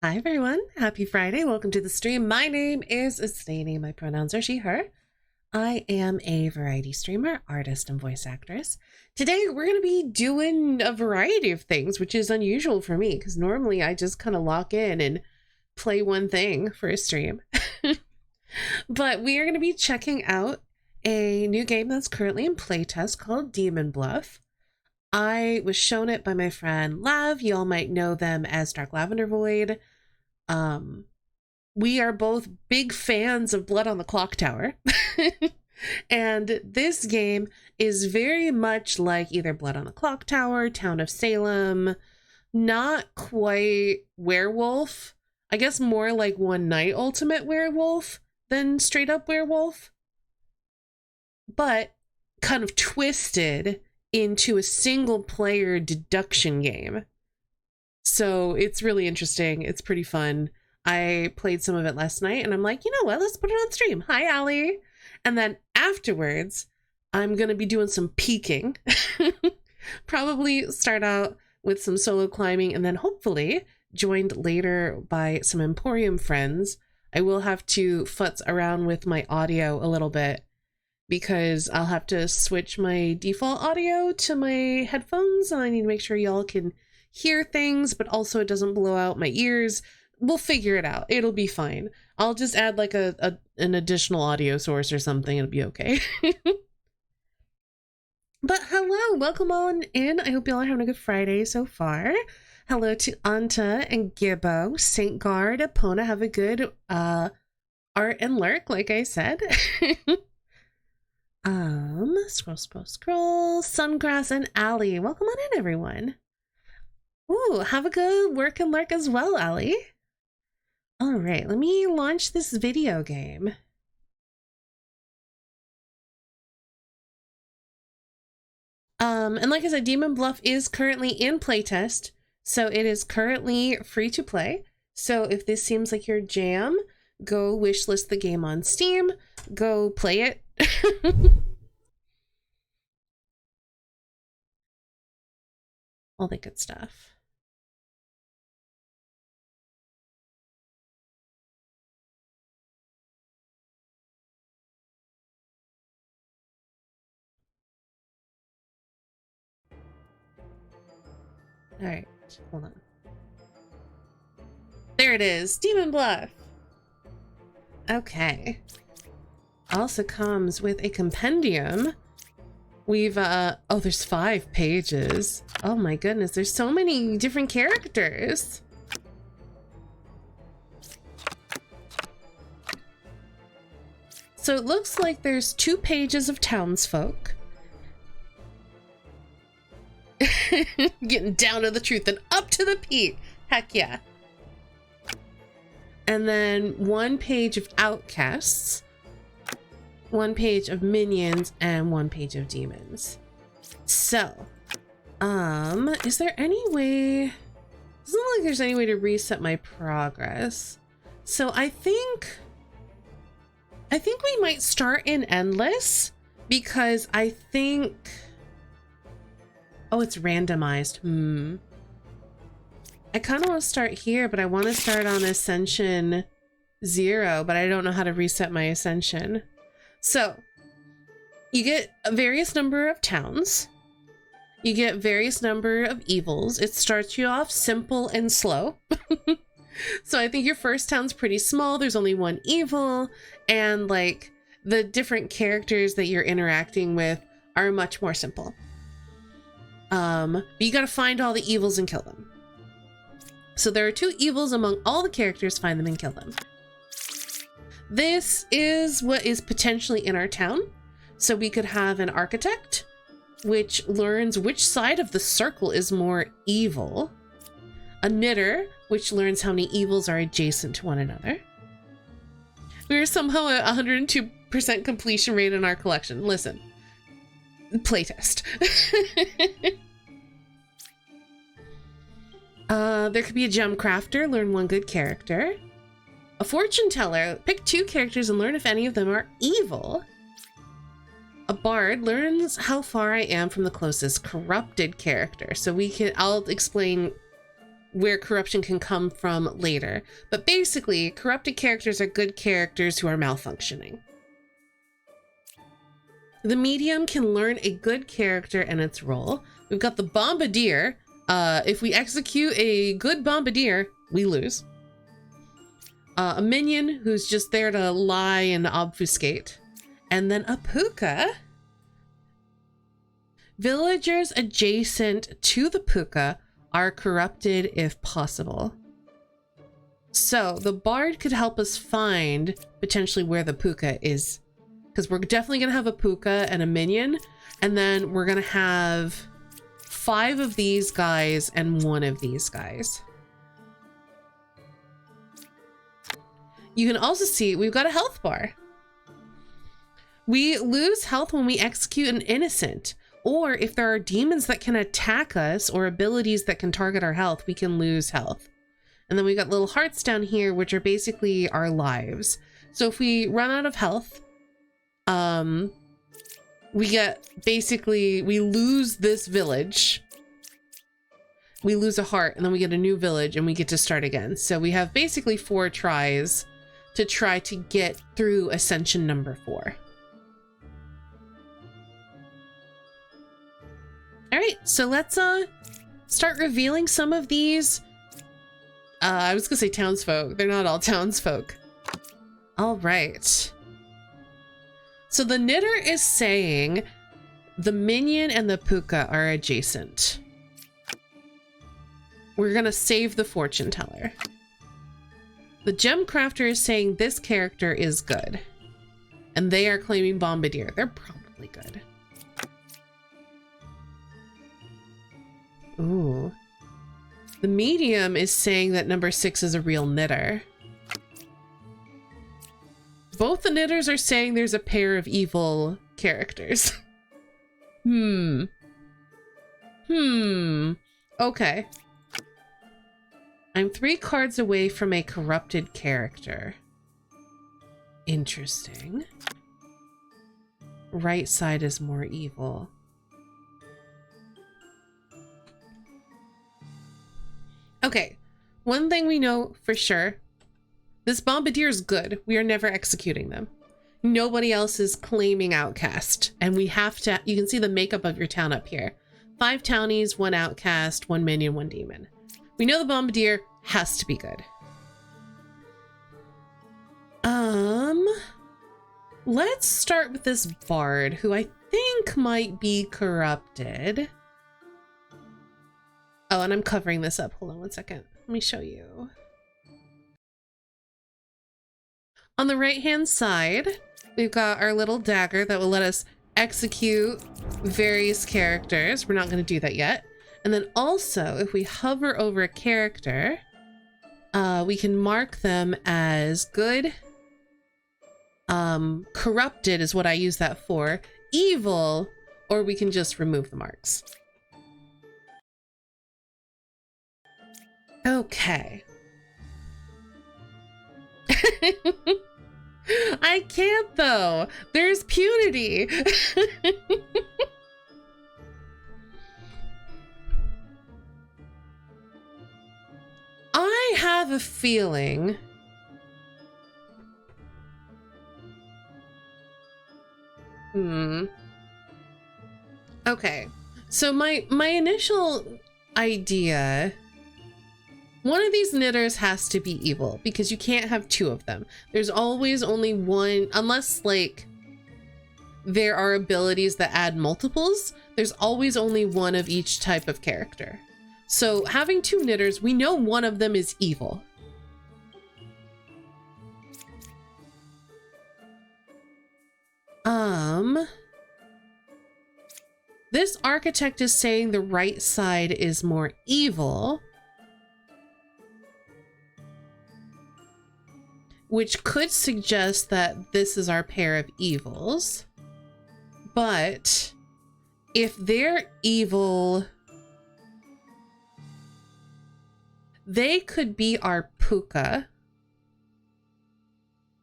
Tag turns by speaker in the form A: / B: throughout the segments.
A: Hi everyone, happy Friday. Welcome to the stream. My name is Stany. My pronouns are she, her. I am a variety streamer, artist, and voice actress. Today we're going to be doing a variety of things, which is unusual for me because normally I just kind of lock in and play one thing for a stream. But we are going to be checking out a new game that's currently in playtest called Bluff. I was shown it by my friend Lav. You all might know them as Dark Lavender Void. We are both big fans of Blood on the Clocktower. And this game is very much like either Blood on the Clocktower, Town of Salem, not quite werewolf. I guess more like One Night Ultimate Werewolf than straight up werewolf. But kind of twisted into a single player deduction game. So it's really interesting. It's pretty fun. I played some of it last night and I'm like, you know what? Let's put it on stream. Hi, Allie. And then afterwards, I'm going to be doing some peeking. Probably start out with some solo climbing and then hopefully joined later by some Emporium friends. I will have to futz around with my audio a little bit because I'll have to switch my default audio to my headphones and I need to make sure y'all can hear things, but also it doesn't blow out my ears. We'll figure it out. It'll be fine. I'll just add like an additional audio source or something. It'll be okay. But hello, welcome on in. I hope y'all are having a good Friday so far. Hello to Anta and Gibbo, Saint Guard, Epona. Have a good art and lurk, like I said. Scroll. Sungrass and Allie. Welcome on in, everyone. Ooh, have a good work and lurk as well, Allie. All right, let me launch this video game. And like I said, Bluff is currently in playtest, so it is currently free to play. So if this seems like your jam, go wishlist the game on Steam, go play it. All that good stuff. All right, hold on. There it is, Bluff. Okay. Also comes with a compendium. We've, oh, there's 5 pages. Oh my goodness, there's so many different characters. So it looks like there's 2 pages of townsfolk. Getting down to the truth and up to the peak. Heck yeah. And then 1 page of outcasts, 1 page of minions, and 1 page of demons. So, is there any way? Doesn't look like there's any way to reset my progress. So I think we might start in endless because I think, oh, it's randomized. I kind of want to start here, but I want to start on Ascension 0, but I don't know how to reset my Ascension. So, you get a various number of towns. You get various number of evils. It starts you off simple and slow. So I think your first town's pretty small. There's only 1 evil, and like the different characters that you're interacting with are much more simple. But you gotta find all the evils and kill them. So there are 2 evils among all the characters, find them and kill them. This is what is potentially in our town. So we could have an architect, which learns which side of the circle is more evil. A knitter, which learns how many evils are adjacent to one another. We are somehow at 102% completion rate in our collection. Listen, playtest. There could be a gem crafter, learn 1 good character. A fortune teller, pick 2 characters and learn if any of them are evil. A bard learns how far I am from the closest corrupted character. So I'll explain where corruption can come from later. But basically, corrupted characters are good characters who are malfunctioning. The medium can learn a good character and its role. We've got the bombardier. If we execute a good bombardier, we lose. A minion who's just there to lie and obfuscate. And then a puka. Villagers adjacent to the puka are corrupted if possible. So the bard could help us find potentially where the puka is, because we're definitely going to have a puka and a minion, and then we're going to have 5 of these guys and 1 of these guys. You can also see we've got a health bar. We lose health when we execute an innocent, or if there are demons that can attack us or abilities that can target our health, we can lose health. And then we got little hearts down here, which are basically our lives. So if we run out of health, we lose this village. We lose a heart, and then we get a new village, and we get to start again. So we have basically 4 tries to try to get through Ascension number 4. All right, so let's start revealing some of these. I was gonna say townsfolk. They're not all townsfolk. All right. So the knitter is saying the minion and the puka are adjacent. We're gonna save the fortune teller. The gem crafter is saying this character is good. And they are claiming bombardier. They're probably good. Ooh. The medium is saying that number 6 is a real knitter. Both the knitters are saying there's a pair of evil characters. Okay. I'm 3 cards away from a corrupted character. Interesting. Right side is more evil. Okay, one thing we know for sure, this bombardier is good. We are never executing them. Nobody else is claiming outcast, and we have to, you can see the makeup of your town up here. 5 townies, 1 outcast, 1 minion, 1 demon. We know the bombardier has to be good. Let's start with this bard, who I think might be corrupted. Oh, and I'm covering this up. Hold on one second. Let me show you. On the right-hand side, we've got our little dagger that will let us execute various characters. We're not going to do that yet. And then also, if we hover over a character, we can mark them as good. Corrupted is what I use that for. Evil, or we can just remove the marks. Okay. I can't though. There's punity. I have a feeling okay. So my initial idea, one of these knitters has to be evil because you can't have 2 of them. There's always only one, unless like there are abilities that add multiples, there's always only 1 of each type of character. So having 2 knitters, we know one of them is evil. This architect is saying the right side is more evil, which could suggest that this is our pair of evils. But if they're evil, they could be our puka.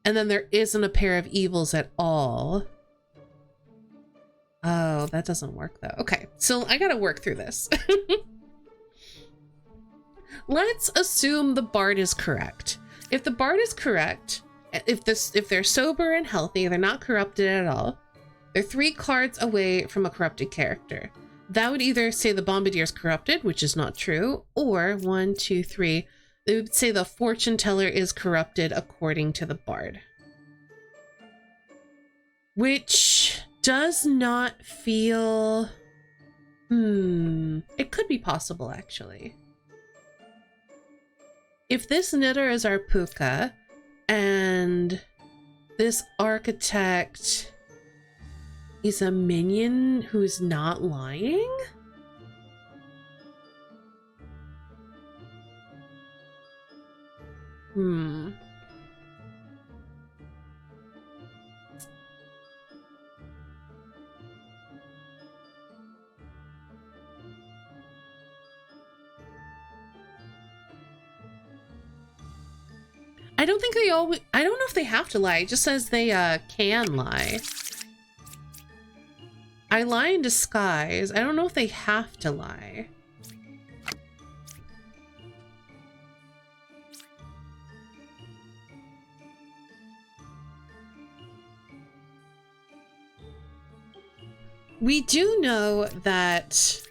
A: And then there isn't a pair of evils at all. Oh, that doesn't work though. Okay, so I gotta work through this. let's assume the bard is correct. If the bard is correct, if they're sober and healthy, they're not corrupted at all, they're 3 cards away from a corrupted character. That would either say the bombardier is corrupted, which is not true, or 1, 2, 3, they would say the fortune teller is corrupted according to the bard. Which does not feel... it could be possible, actually. If this knitter is our puka, and this architect is a minion who's not lying? I don't think they always... I don't know if they have to lie. It just says they can lie. I lie in disguise. I don't know if they have to lie. We do know that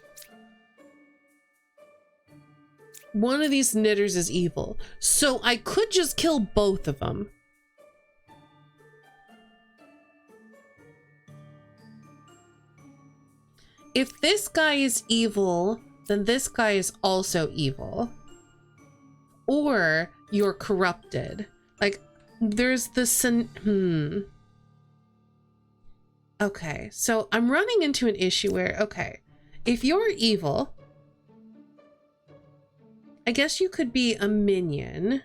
A: one of these knitters is evil, so I could just kill both of them. If this guy is evil, then this guy is also evil. Or you're corrupted. Like, there's this... Okay, so I'm running into an issue where, okay, if you're evil, I guess you could be a minion.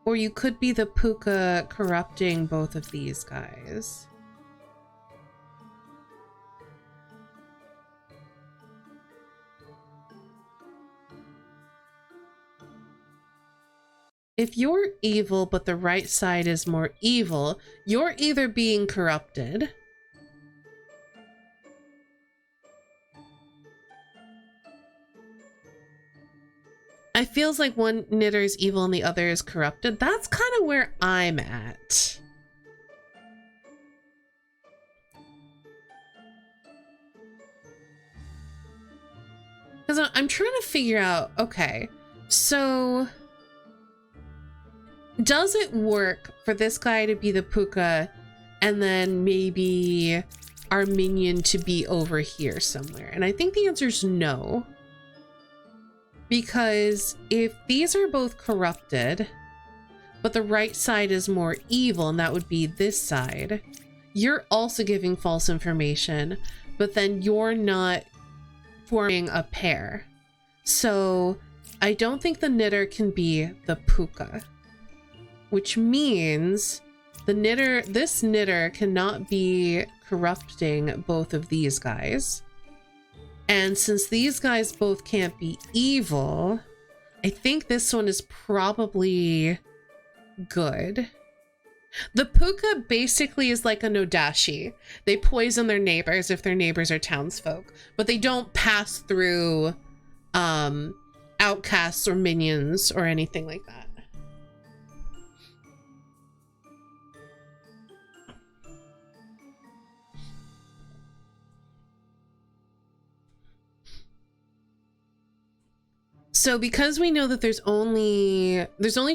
A: Or you could be the puka corrupting both of these guys. If you're evil, but the right side is more evil, you're either being corrupted, I feels like one knitter is evil and the other is corrupted. That's kind of where I'm at. Because I'm trying to figure out, okay, so does it work for this guy to be the puka and then maybe our minion to be over here somewhere? And I think the answer is no. Because if these are both corrupted, but the right side is more evil, and that would be this side, you're also giving false information, but then you're not forming a pair. So I don't think the knitter can be the puka, which means the knitter, this knitter cannot be corrupting both of these guys. And since these guys both can't be evil, I think this one is probably good. The puka basically is like a nodashi. They poison their neighbors if their neighbors are townsfolk, but they don't pass through outcasts or minions or anything like that. So because we know that there's only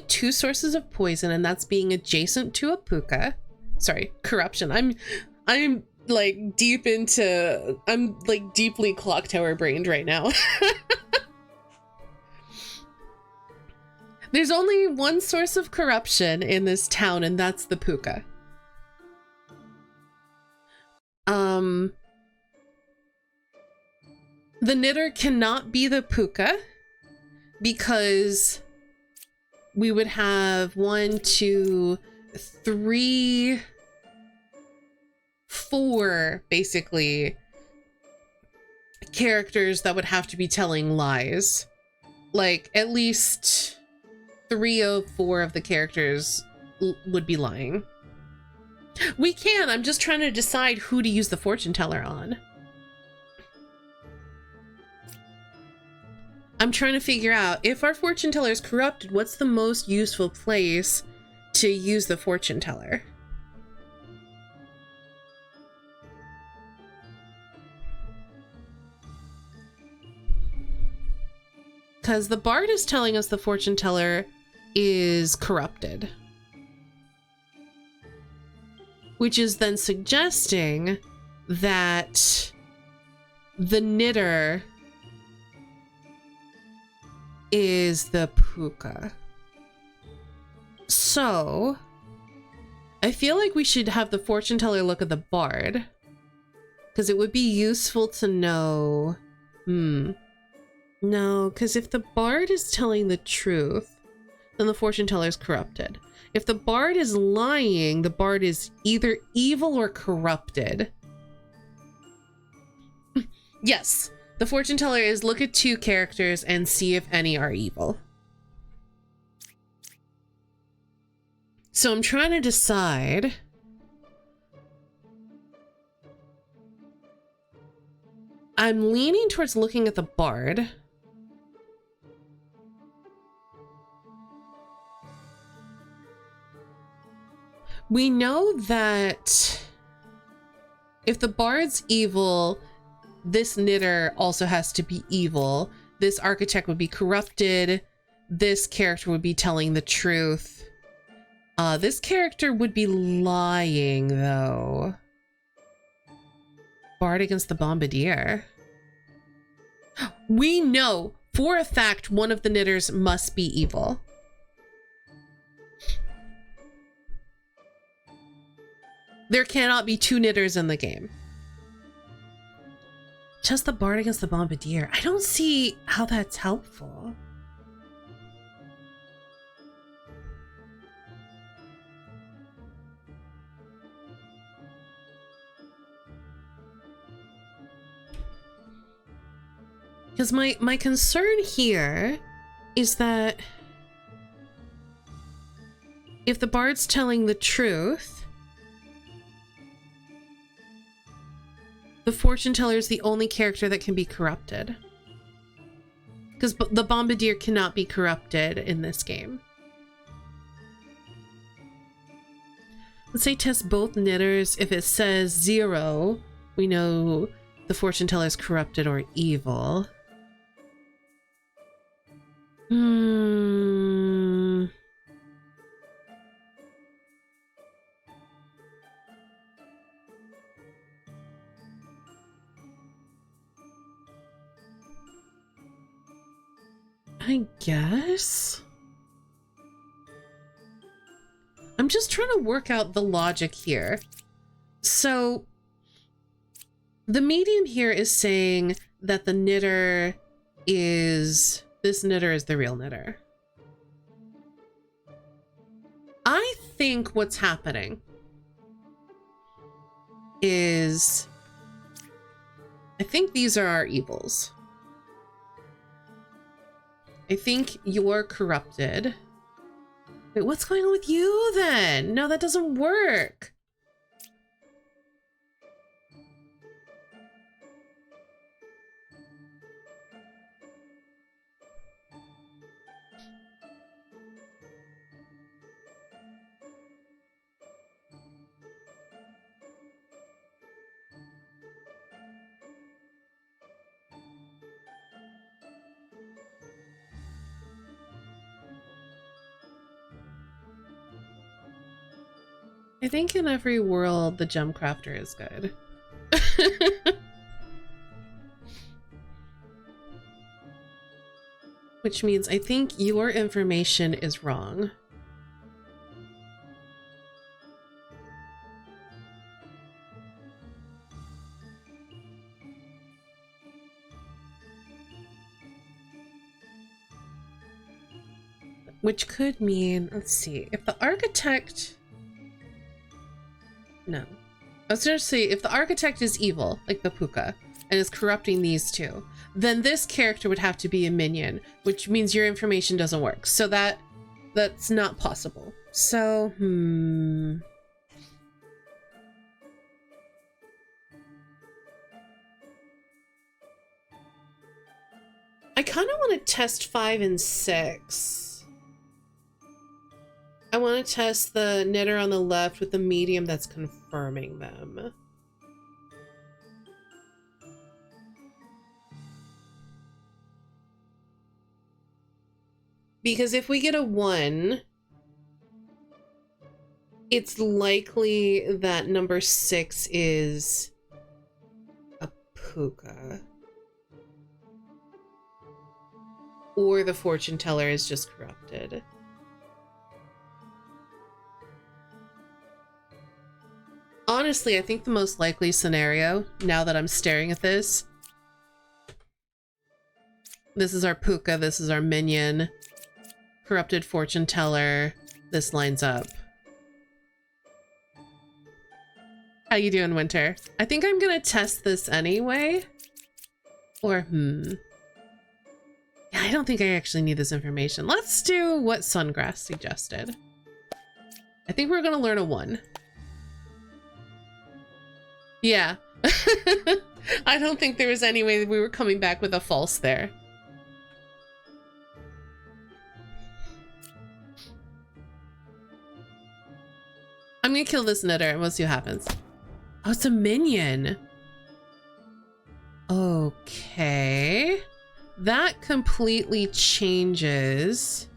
A: 2 sources of poison, and that's being adjacent to a puka. Sorry, corruption. I'm like deep into, I'm like deeply Clocktower brained right now. There's only one source of corruption in this town, and that's the puka. The knitter cannot be the puka, because we would have 1, 2, 3, 4 basically characters that would have to be telling lies. Like at least 3 of 4 of the characters would be lying. We can, I'm just trying to decide who to use the fortune teller on. I'm trying to figure out if our fortune teller is corrupted, what's the most useful place to use the fortune teller? Because the bard is telling us the fortune teller is corrupted, which is then suggesting that the knitter is the puka. So I feel like we should have the fortune teller look at the bard, because it would be useful to know. No, because if the bard is telling the truth, then the fortune teller is corrupted. If the bard is lying, the bard is either evil or corrupted. Yes, the fortune teller is look at 2 characters and see if any are evil. So I'm trying to decide. I'm leaning towards looking at the bard. We know that if the bard's evil, this knitter also has to be evil. This architect would be corrupted. This character would be telling the truth. This character would be lying, though. Bard against the bombardier. We know for a fact one of the knitters must be evil. There cannot be 2 knitters in the game. Just the bard against the bombardier. I don't see how that's helpful. Because my concern here is that if the bard's telling the truth, the fortune teller is the only character that can be corrupted. Because the bombardier cannot be corrupted in this game. Let's say test both knitters. If it says 0, we know the fortune teller is corrupted or evil. I guess. I'm just trying to work out the logic here. So the medium here is saying that the knitter is, this knitter is the real knitter. I think what's happening is, I think these are our evils. I think you're corrupted. Wait, what's going on with you then? No, that doesn't work. I think in every world, the gem crafter is good. Which means I think your information is wrong. Which could mean, let's see, if the architect... No. I was gonna say, if the architect is evil, like the puka, and is corrupting these 2, then this character would have to be a minion, which means your information doesn't work. So that's not possible. So, I kind of want to test 5 and 6. I want to test the knitter on the left with the medium that's confirming them. Because if we get a 1, it's likely that number 6 is a puka. Or the fortune teller is just corrupted. Honestly, I think the most likely scenario, now that I'm staring at this is our puka, this is our minion, corrupted fortune teller, this lines up. How you doing, Winter? I think I'm gonna test this anyway. Or, Yeah, I don't think I actually need this information. Let's do what Sungrass suggested. I think we're gonna learn a 1. Yeah. I don't think there was any way that we were coming back with a false there. I'm gonna kill this knitter and we'll see what happens. Oh, it's a minion. Okay. That completely changes.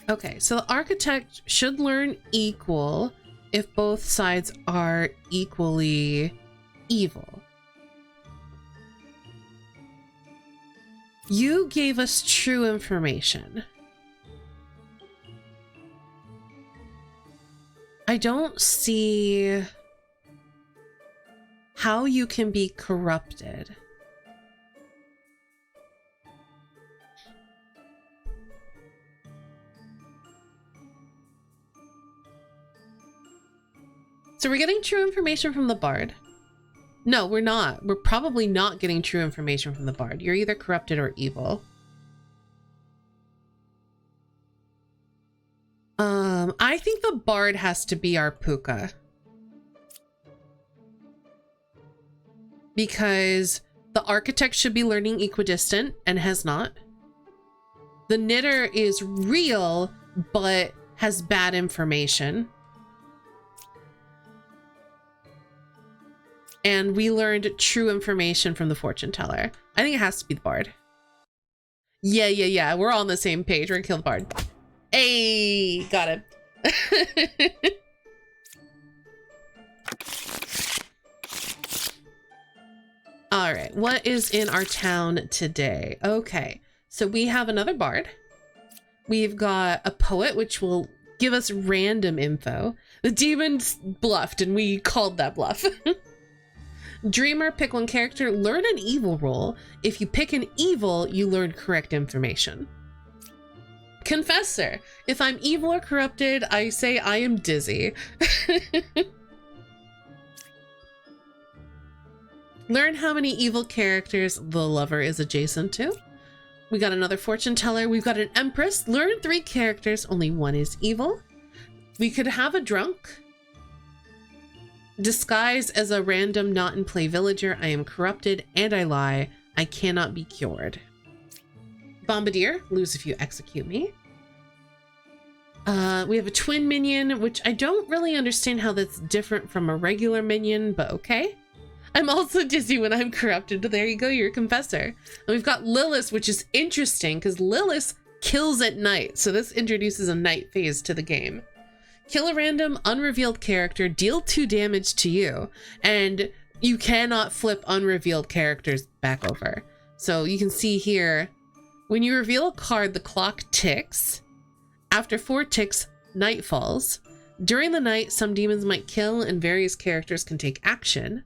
A: Okay, so the architect should learn equal if both sides are equally evil. You gave us true information. I don't see how you can be corrupted. So we're getting true information from the bard. No, we're not. We're probably not getting true information from the bard. You're either corrupted or evil. I think the bard has to be our puka. Because the architect should be learning equidistant and has not. The knitter is real, but has bad information. And we learned true information from the fortune teller. I think it has to be the bard. Yeah. We're all on the same page. We're gonna kill the bard. Hey, got it. All right, what is in our town today? Okay, so we have another bard. We've got a poet, which will give us random info. The demons bluffed, and we called that bluff. Dreamer, pick one character, learn an evil role. If you pick an evil, you learn correct information. Confessor, if I'm evil or corrupted, I say I am dizzy. Learn how many evil characters the lover is adjacent to. We got another fortune teller. We've got an empress. Learn 3 characters, only 1 is evil. We could have a drunk. Disguise as a random not in play villager. I am corrupted and I lie. I cannot be cured. Bombardier, lose if you execute me. We have a twin minion, which I don't really understand how that's different from a regular minion, but okay. I'm also dizzy when I'm corrupted. There you go, you're a confessor. And we've got Lilith, which is interesting because Lilith kills at night. So this introduces a night phase to the game. Kill a random unrevealed character, deal 2 damage to you, and you cannot flip unrevealed characters back over. So you can see here, when you reveal a card, the clock ticks. After 4 ticks, night falls. During the night, some demons might kill and various characters can take action.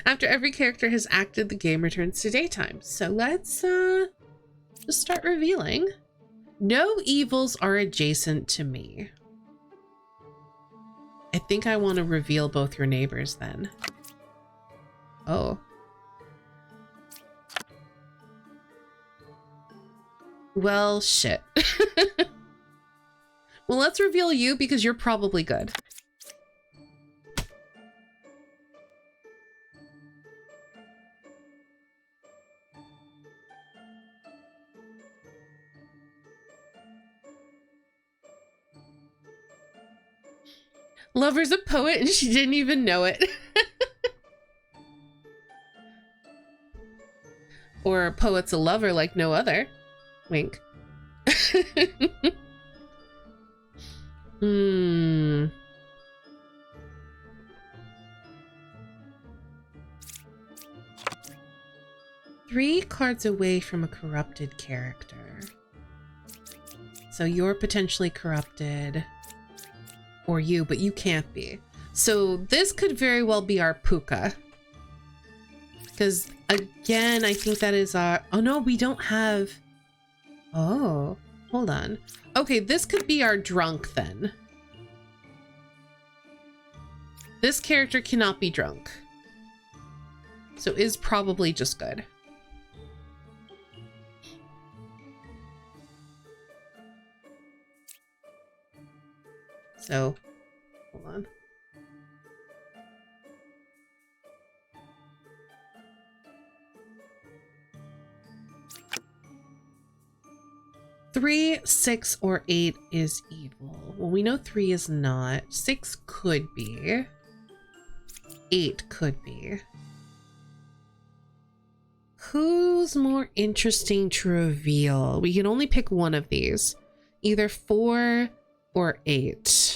A: After every character has acted, the game returns to daytime. So let's just start revealing. No evils are adjacent to me. I think I want to reveal both your neighbors then. Oh. Well, shit. Well, let's reveal you because you're probably good. Lover's a poet and she didn't even know it. Or a poet's a lover like no other. Wink. Hmm. Three cards away from a corrupted character. So you're potentially corrupted. Or you, but you can't be. So this could very well be our Puka. Because again, I think that is our... Oh no, we don't have... Oh, hold on. Okay, this could be our drunk then. This character cannot be drunk. So is probably just good. So, hold on. Three, 6, or 8 is evil. Well, we know 3 is not. 6 could be. 8 could be. Who's more interesting to reveal? We can only pick one of these. Either 4 or 8.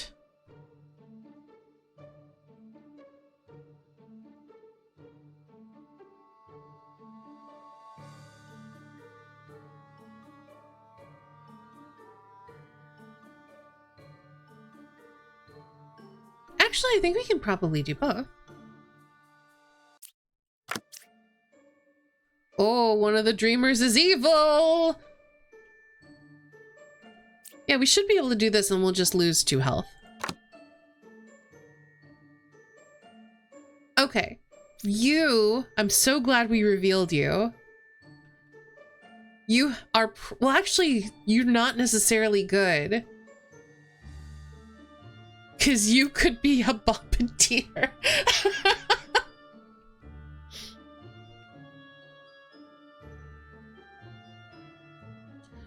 A: Actually, I think we can probably do both. Oh, one of the dreamers is evil! Yeah, we should be able to do this and we'll just lose 2 health. Okay. You, I'm so glad we revealed you. You are, well, actually, you're not necessarily good. Because you could be a bombardier.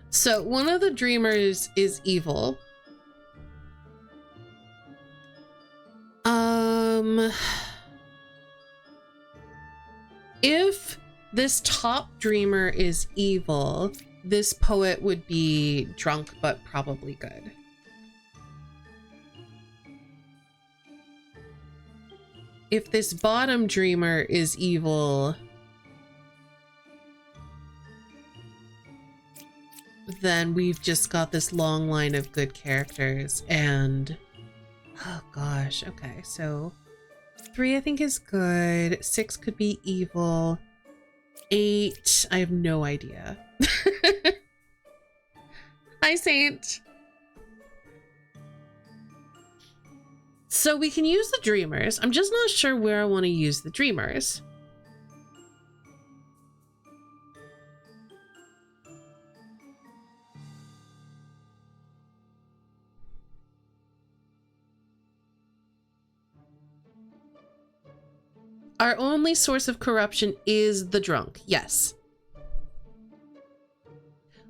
A: So one of the dreamers is evil. If this top dreamer is evil, this poet would be drunk but probably good. If this bottom dreamer is evil, then we've just got this long line of good characters and oh gosh, okay, so 3 I think is good, 6 could be evil, 8 I have no idea. Hi Saint. So we can use the dreamers. I'm just not sure where I want to use the dreamers. Our only source of corruption is the drunk. Yes.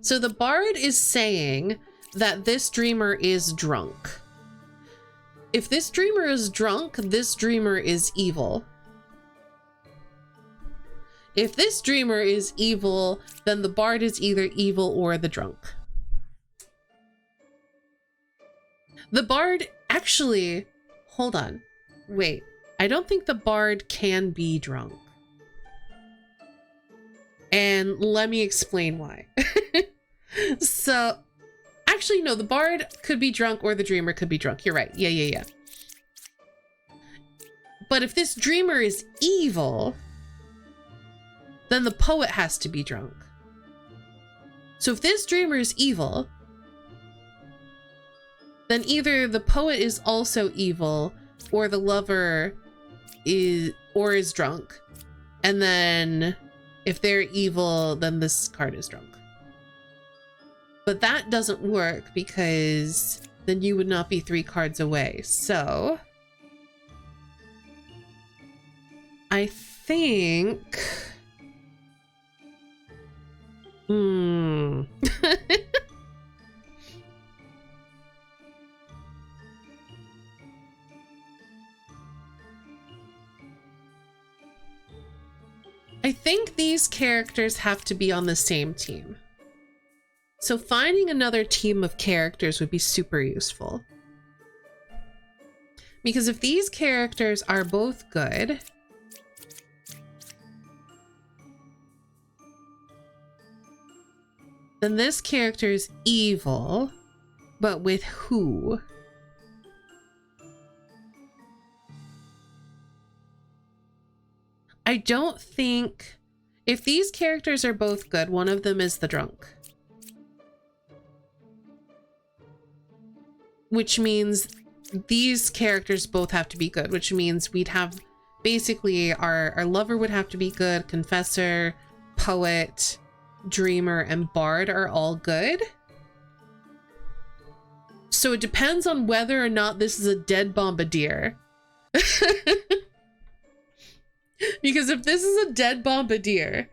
A: So the bard is saying that this dreamer is drunk. If this dreamer is drunk, this dreamer is evil. If this dreamer is evil, then the bard is either evil or the drunk. The bard, actually, hold on, wait. I don't think the bard can be drunk. And let me explain why. So, actually, no, the bard could be drunk or the dreamer could be drunk. You're right. Yeah. But if this dreamer is evil, then the poet has to be drunk. So if this dreamer is evil, then either the poet is also evil or the lover is drunk. And then if they're evil, then this card is drunk. But that doesn't work because then you would not be 3 cards away. So I think... I think these characters have to be on the same team. So finding another team of characters would be super useful. Because if these characters are both good, then this character is evil, but with who? I don't think... If these characters are both good, one of them is the drunk. Which means these characters both have to be good, which means we'd have... Basically, our lover would have to be good, confessor, poet, dreamer, and bard are all good. So it depends on whether or not this is a dead bombardier. Because if this is a dead bombardier,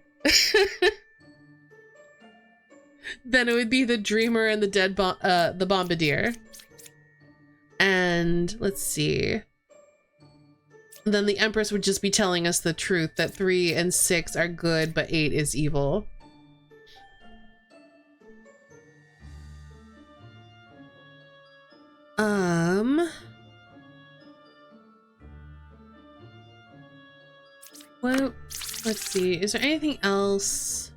A: then it would be the dreamer and the dead the bombardier. And let's see. Then the Empress would just be telling us the truth that 3 and 6 are good, but 8 is evil. Well, let's see. Is there anything else?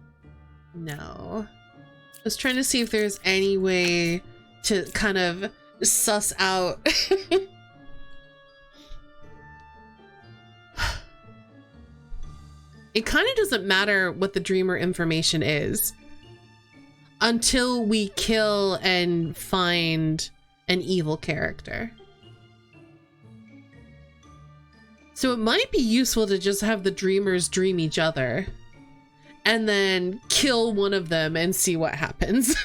A: No. I was trying to see if there's any way to kind of suss out. It kind of doesn't matter what the dreamer information is until we kill and find an evil character. So it might be useful to just have the dreamers dream each other and then kill one of them and see what happens.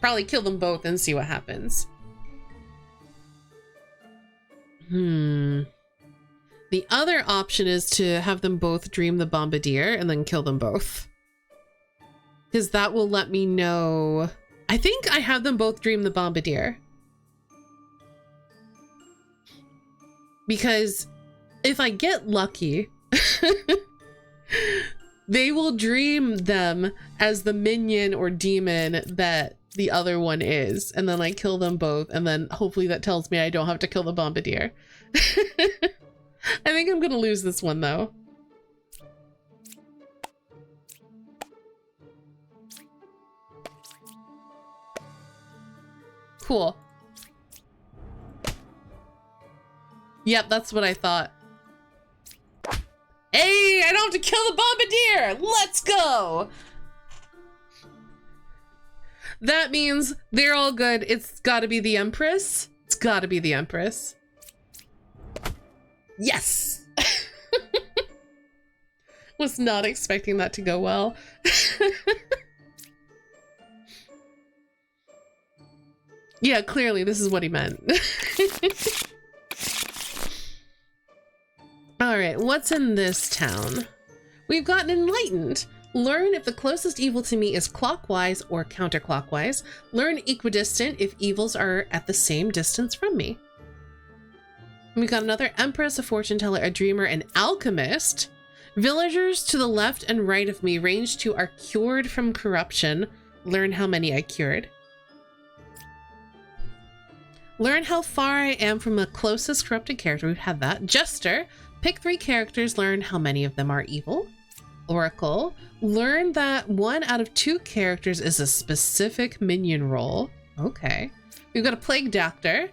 A: Probably kill them both and see what happens. The other option is to have them both dream the bombardier and then kill them both. Because that will let me know. I think I have them both dream the bombardier. Because if I get lucky, they will dream them as the minion or demon that the other one is. And then I kill them both. And then hopefully that tells me I don't have to kill the bombardier. I think I'm gonna lose this one though. Cool. Yep, that's what I thought. Hey, I don't have to kill the bombardier! Let's go! That means they're all good. It's gotta be the Empress. It's gotta be the Empress. Yes! Was not expecting that to go well. Yeah, clearly this is what he meant. All right, what's in this town? We've gotten enlightened. Learn if the closest evil to me is clockwise or counterclockwise. Learn equidistant if evils are at the same distance from me. We've got another Empress, a fortune teller, a dreamer, an alchemist. Villagers to the left and right of me, range 2 are cured from corruption. Learn how many I cured. Learn how far I am from the closest corrupted character. We've had that. Jester. Pick 3 characters. Learn how many of them are evil. Oracle. Learn that 1 out of 2 characters is a specific minion role. Okay. We've got a plague doctor.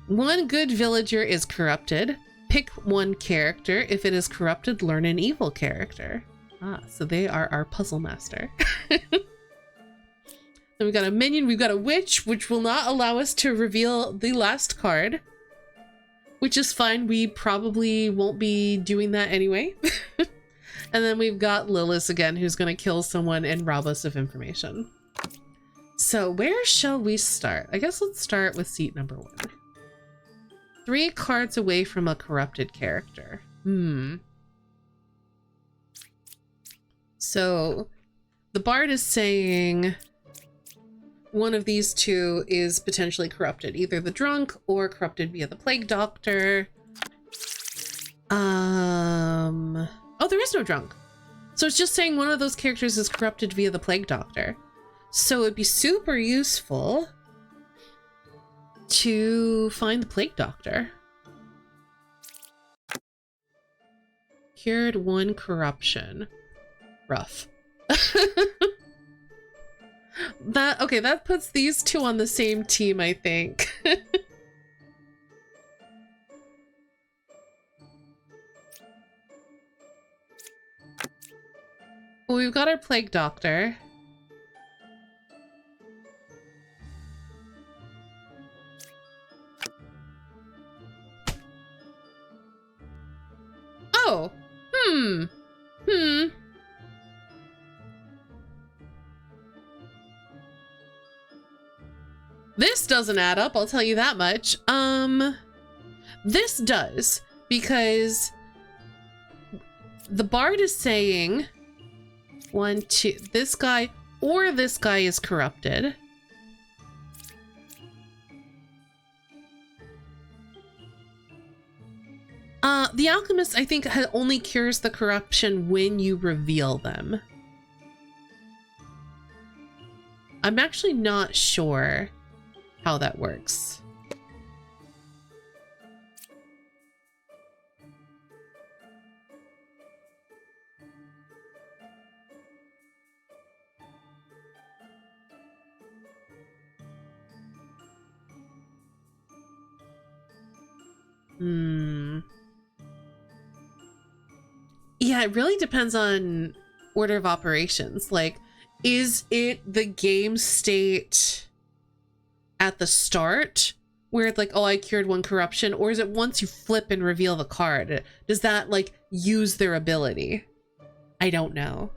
A: 1 good villager is corrupted. Pick 1 character. If it is corrupted, learn an evil character. Ah, so they are our puzzle master. Then we've got a minion. We've got a witch, which will not allow us to reveal the last card. Which is fine. We probably won't be doing that anyway. And then we've got Lilith again, who's going to kill someone and rob us of information. So where shall we start? I guess let's start with seat number 1. 3 cards away from a corrupted character. So the bard is saying one of these two is potentially corrupted, either the drunk or corrupted via the plague doctor. Oh, there is no drunk. So it's just saying one of those characters is corrupted via the plague doctor. So it'd be super useful to find the plague doctor. Cured 1 corruption. Rough. That puts these two on the same team, I think. Well, we've got our plague doctor. Oh, This doesn't add up, I'll tell you that much. This does, because the bard is saying 1, 2, this guy or this guy is corrupted. The alchemist, I think, only cures the corruption when you reveal them. I'm actually not sure how that works. Yeah, it really depends on order of operations. Like, is it the game state at the start where it's like, oh, I cured 1 corruption, or is it once you flip and reveal the card? Does that like use their ability? I don't know.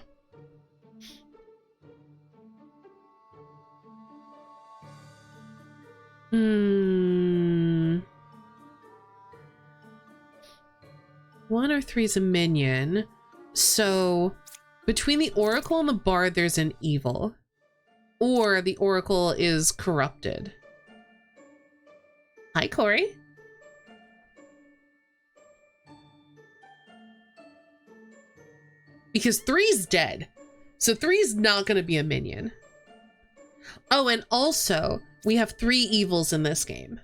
A: One or 3 is a minion. So between the Oracle and the Bard, there's an evil. Or the Oracle is corrupted. Hi, Corey. Because 3's dead. So 3's not going to be a minion. Oh, and also, we have 3 evils in this game.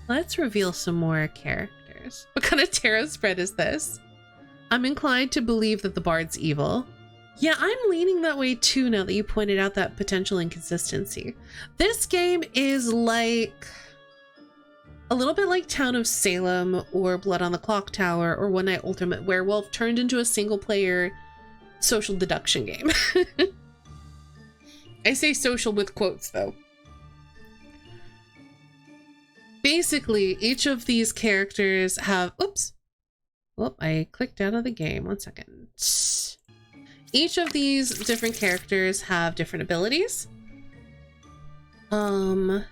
A: Let's reveal some more characters. What kind of tarot spread is this? I'm inclined to believe that the Bard's evil. Yeah, I'm leaning that way too now that you pointed out that potential inconsistency. This game is like a little bit like Town of Salem or Blood on the Clocktower or One Night Ultimate Werewolf turned into a single player social deduction game. I say social with quotes though. Basically, each of these characters have, oops. Well, I clicked out of the game. 1 second. Each of these different characters have different abilities. In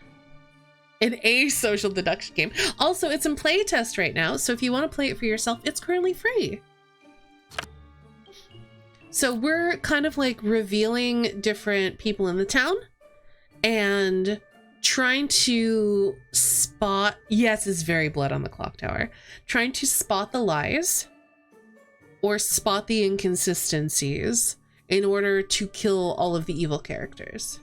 A: a social deduction game. Also, it's in playtest right now, so if you want to play it for yourself, it's currently free. So we're kind of like revealing different people in the town and trying to spot, yes, it's very Blood on the Clocktower, trying to spot the lies or spot the inconsistencies in order to kill all of the evil characters.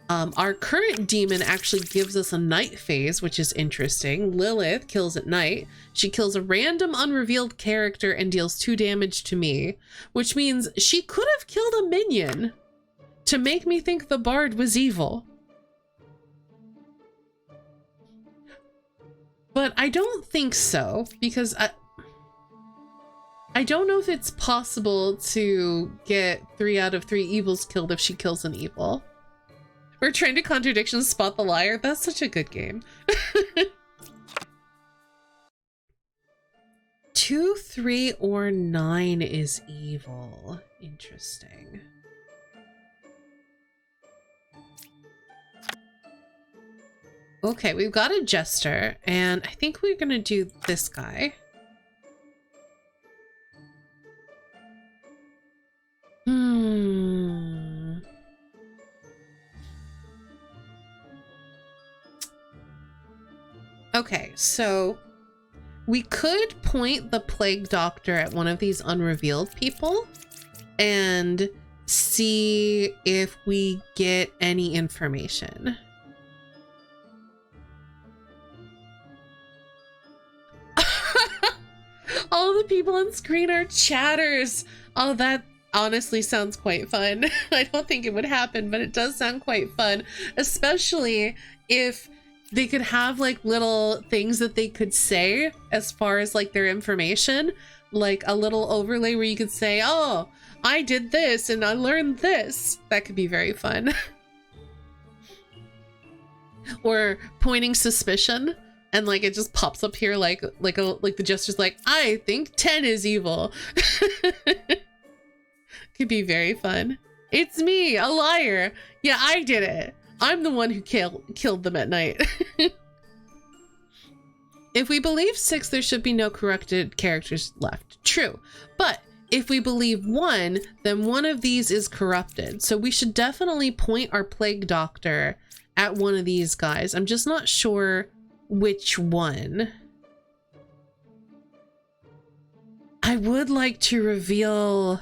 A: Our current demon actually gives us a night phase, which is interesting. Lilith kills at night. She kills a random unrevealed character and deals 2 damage to me, which means she could have killed a minion to make me think the Bard was evil. But I don't think so, because I don't know if it's possible to get 3 out of 3 evils killed if she kills an evil. We're trying to contradiction spot the liar. That's such a good game. 2 2, 3, or 9 is evil. Interesting. Okay, we've got a jester, and I think we're gonna do this guy. Okay, so we could point the plague doctor at one of these unrevealed people and see if we get any information. All the people on screen are chatters. Oh, that honestly sounds quite fun. I don't think it would happen, but it does sound quite fun, especially if they could have like little things that they could say as far as like their information, like a little overlay where you could say, oh, I did this and I learned this. That could be very fun. Or pointing suspicion, and like it just pops up here like the jester's like, I think 10 is evil. Could be very fun. It's me, a liar. Yeah, I did it. I'm the one who killed them at night. If we believe 6, there should be no corrupted characters left. True. But if we believe 1, then one of these is corrupted. So we should definitely point our plague doctor at one of these guys. I'm just not sure which one. I would like to reveal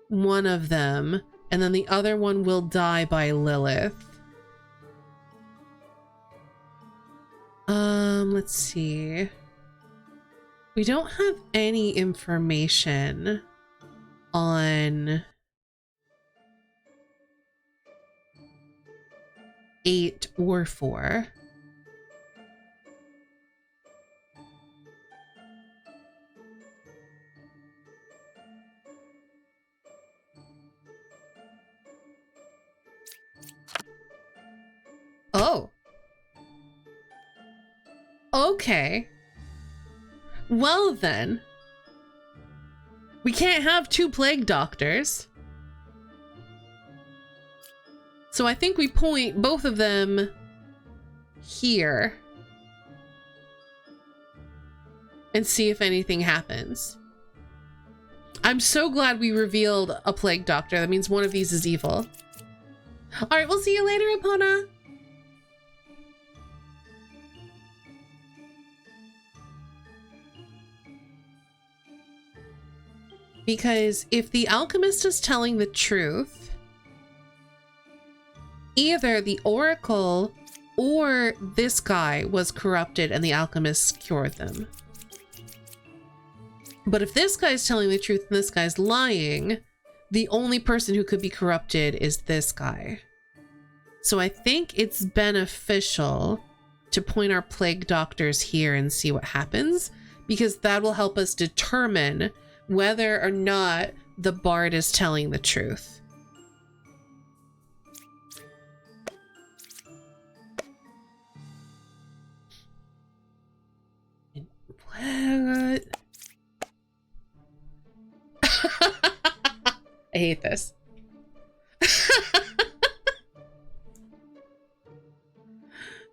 A: one of them, and then the other one will die by Lilith. Let's see. We don't have any information on 8 or 4. Oh. Okay. Well then. We can't have 2 plague doctors. So I think we point both of them here and see if anything happens. I'm so glad we revealed a plague doctor. That means one of these is evil. All right, we'll see you later, Epona. Because if the alchemist is telling the truth, either the oracle or this guy was corrupted and the alchemist cured them. But if this guy's telling the truth and this guy's lying, the only person who could be corrupted is this guy. So I think it's beneficial to point our plague doctors here and see what happens, because that will help us determine whether or not the bard is telling the truth. What? I hate this.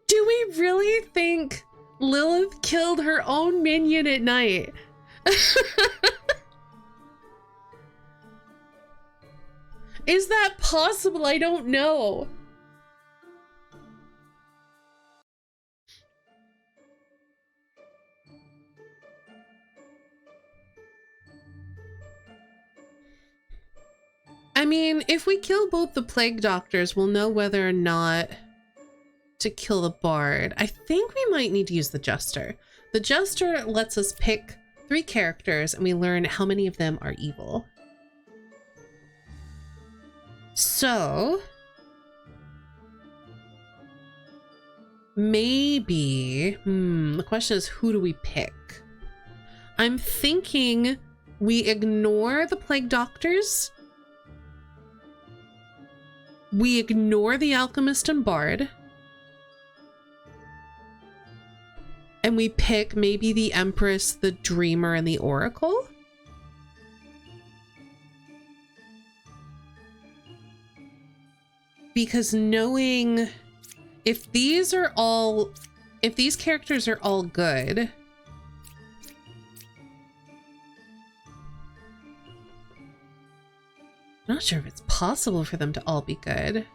A: Do we really think Lilith killed her own minion at night? Is that possible? I don't know. I mean, if we kill both the plague doctors, we'll know whether or not to kill the bard. I think we might need to use the jester. The jester lets us pick 3 characters and we learn how many of them are evil. So maybe, the question is, who do we pick? I'm thinking we ignore the plague doctors. We ignore the alchemist and bard. And we pick maybe the Empress, the Dreamer, and the Oracle. Because knowing if these characters are all good, I'm not sure if it's possible for them to all be good.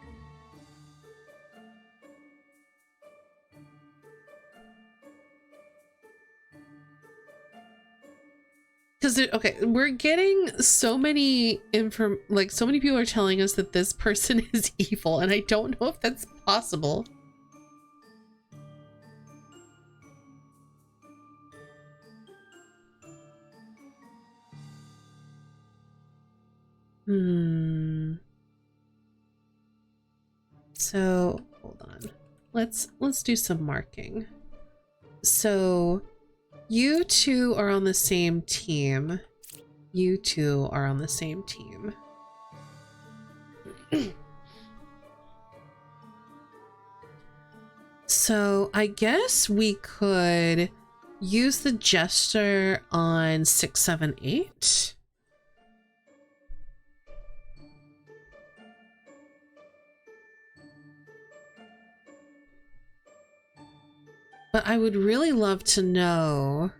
A: Because, okay, we're getting so many so many people are telling us that this person is evil, and I don't know if that's possible. So, hold on. Let's do some marking. So, you two are on the same team. You two are on the same team. So I guess we could use the Jester on 6, 7, 8. But I would really love to know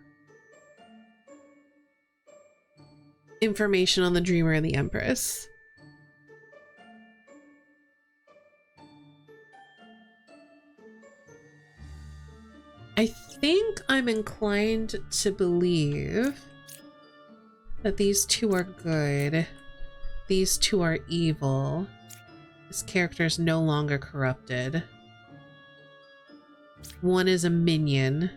A: information on the Dreamer and the Empress. I think I'm inclined to believe that these two are good. These two are evil. This character is no longer corrupted. One is a minion.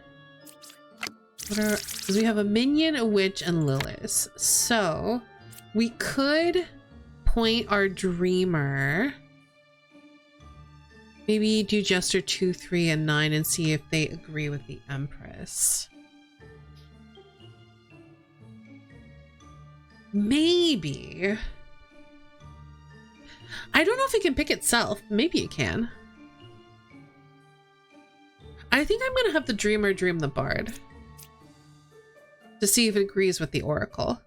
A: Because we have a minion, a witch, and Lilith. So we could point our Dreamer. Maybe do Jester 2, 3, and 9 and see if they agree with the Empress. Maybe. I don't know if it can pick itself. Maybe it can. I think I'm gonna have the Dreamer dream the Bard to see if it agrees with the Oracle.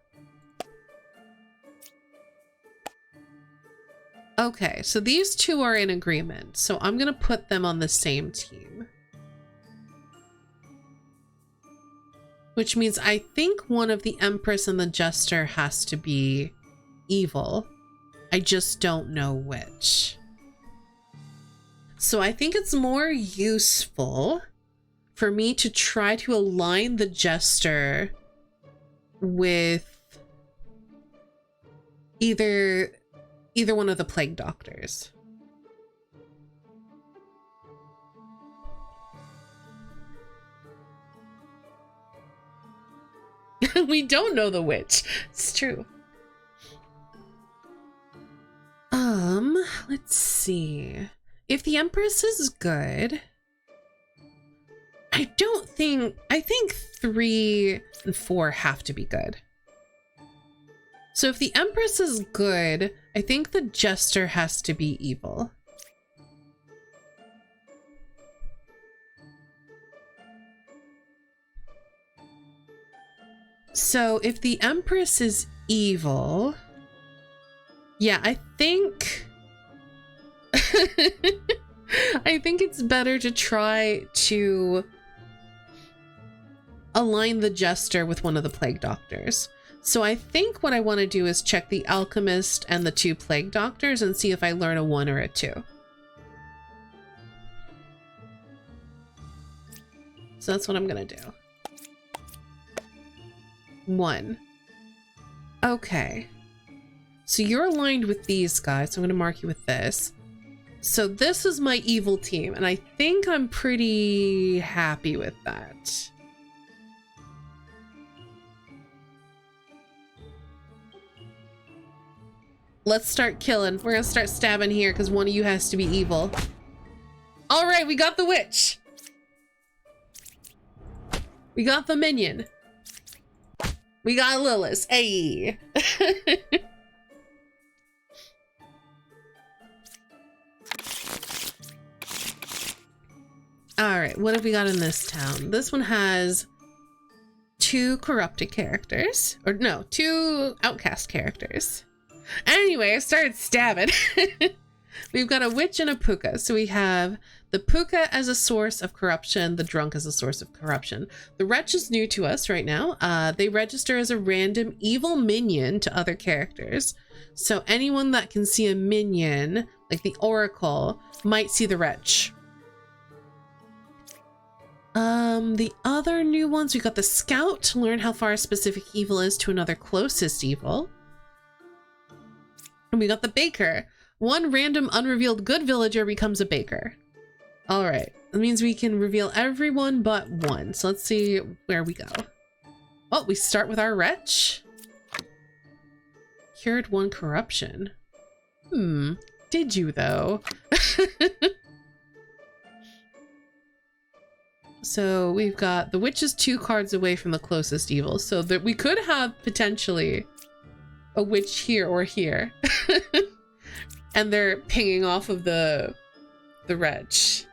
A: Okay, so these two are in agreement, so I'm gonna put them on the same team. Which means I think one of the Empress and the Jester has to be evil. I just don't know which. So I think it's more useful for me to try to align the Jester with either one of the Plague Doctors. We don't know the witch. It's true. Let's see. If the Empress is good, I think 3 and 4 have to be good. So if the Empress is good, I think the Jester has to be evil. So if the Empress is evil, yeah, I think I think it's better to try to align the Jester with one of the Plague Doctors. So I think what I want to do is check the Alchemist and the 2 Plague Doctors and see if I learn a 1 or a 2. So that's what I'm gonna do. 1. Okay. So you're aligned with these guys, so I'm gonna mark you with this. So this is my evil team, and I think I'm pretty happy with that. Let's start killing. We're gonna start stabbing here because one of you has to be evil. All right, we got the witch. We got the minion. We got Lilith. Hey. All right, what have we got in this town? This one has 2 corrupted characters, or no, 2 outcast characters. Anyway, I started stabbing. We've got a witch and a puka. So we have the puka as a source of corruption, the drunk as a source of corruption. The wretch is new to us right now. They register as a random evil minion to other characters. So anyone that can see a minion, like the oracle, might see the wretch. The other new ones, we got the scout to learn how far a specific evil is to another closest evil. And we got the baker. One random unrevealed good villager becomes a baker. All right, that means we can reveal everyone but one. So let's see where we go. Oh, we start with our wretch. Cured 1 corruption. Did you though? So we've got the witch is 2 cards away from the closest evil, so that we could have potentially a witch here or here. And they're pinging off of the wretch.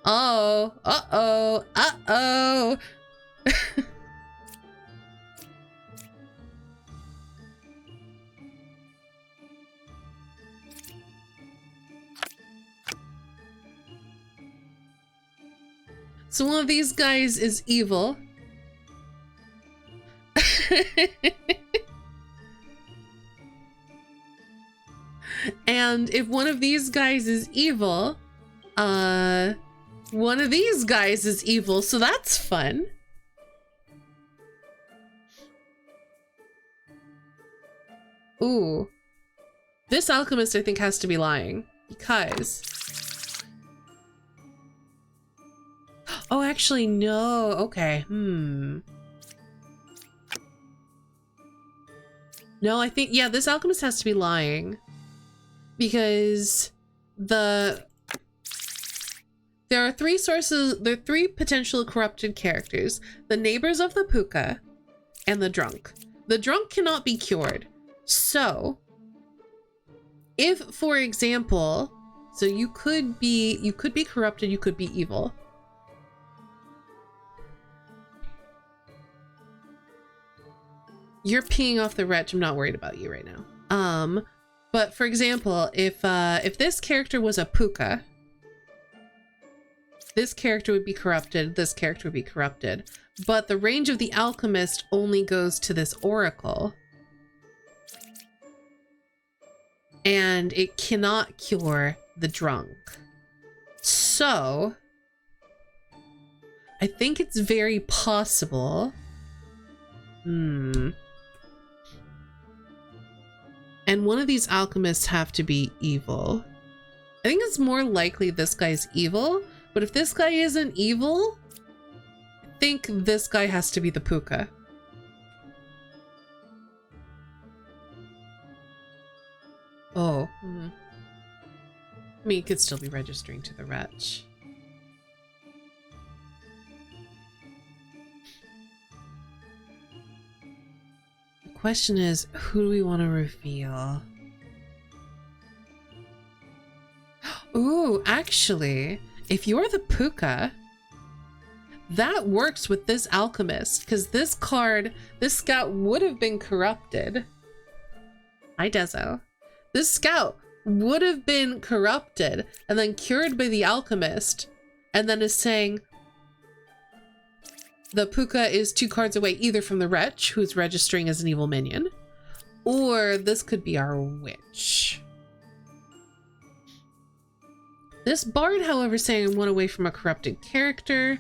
A: Oh, uh-oh, uh-oh. So one of these guys is evil. And if one of these guys is evil, one of these guys is evil, so that's fun. Ooh. This alchemist, I think, has to be lying, because... Oh, actually, no. Okay. No, I think, yeah, this alchemist has to be lying. Because there are 3 sources, there are 3 potential corrupted characters. The neighbors of the puka and the drunk. The drunk cannot be cured. So, if, for example, so you could be corrupted, you could be evil. You're peeing off the wretch. I'm not worried about you right now. But for example, if this character was a puka, this character would be corrupted, this character would be corrupted, but the range of the alchemist only goes to this oracle. And it cannot cure the drunk. So, I think it's very possible. And one of these alchemists have to be evil. I think it's more likely this guy's evil, but if this guy isn't evil, I think this guy has to be the puka. Oh. I mean, he could still be registering to the wretch. Question is, who do we want to reveal? Ooh, actually, if you're the puka, that works with this alchemist, because this card, this scout would have been corrupted. Hi, Dezo. This scout would have been corrupted and then cured by the alchemist, and then is saying, the puka is 2 cards away either from the wretch, who's registering as an evil minion, or this could be our witch. This bard, however, saying 1 away from a corrupted character.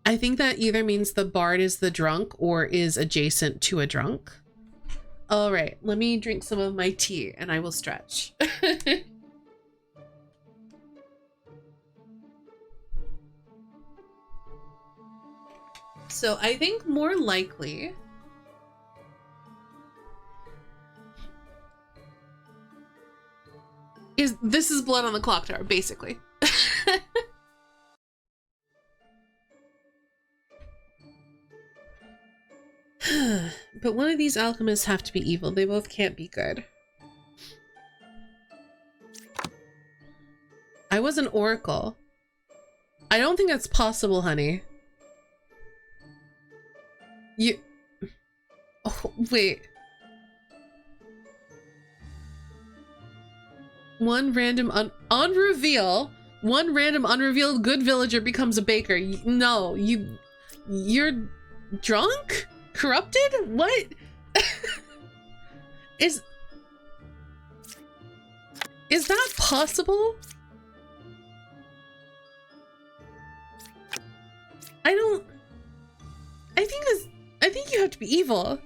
A: I think that either means the bard is the drunk or is adjacent to a drunk. All right, let me drink some of my tea and I will stretch. So I think more likely this is blood on the clock tower, basically. But one of these alchemists have to be evil. They both can't be good. I was an oracle. I don't think that's possible, honey. You... Oh, wait. One random on reveal, one random unrevealed good villager becomes a baker. No, you're drunk? Corrupted? What? Is that possible? I think you have to be evil.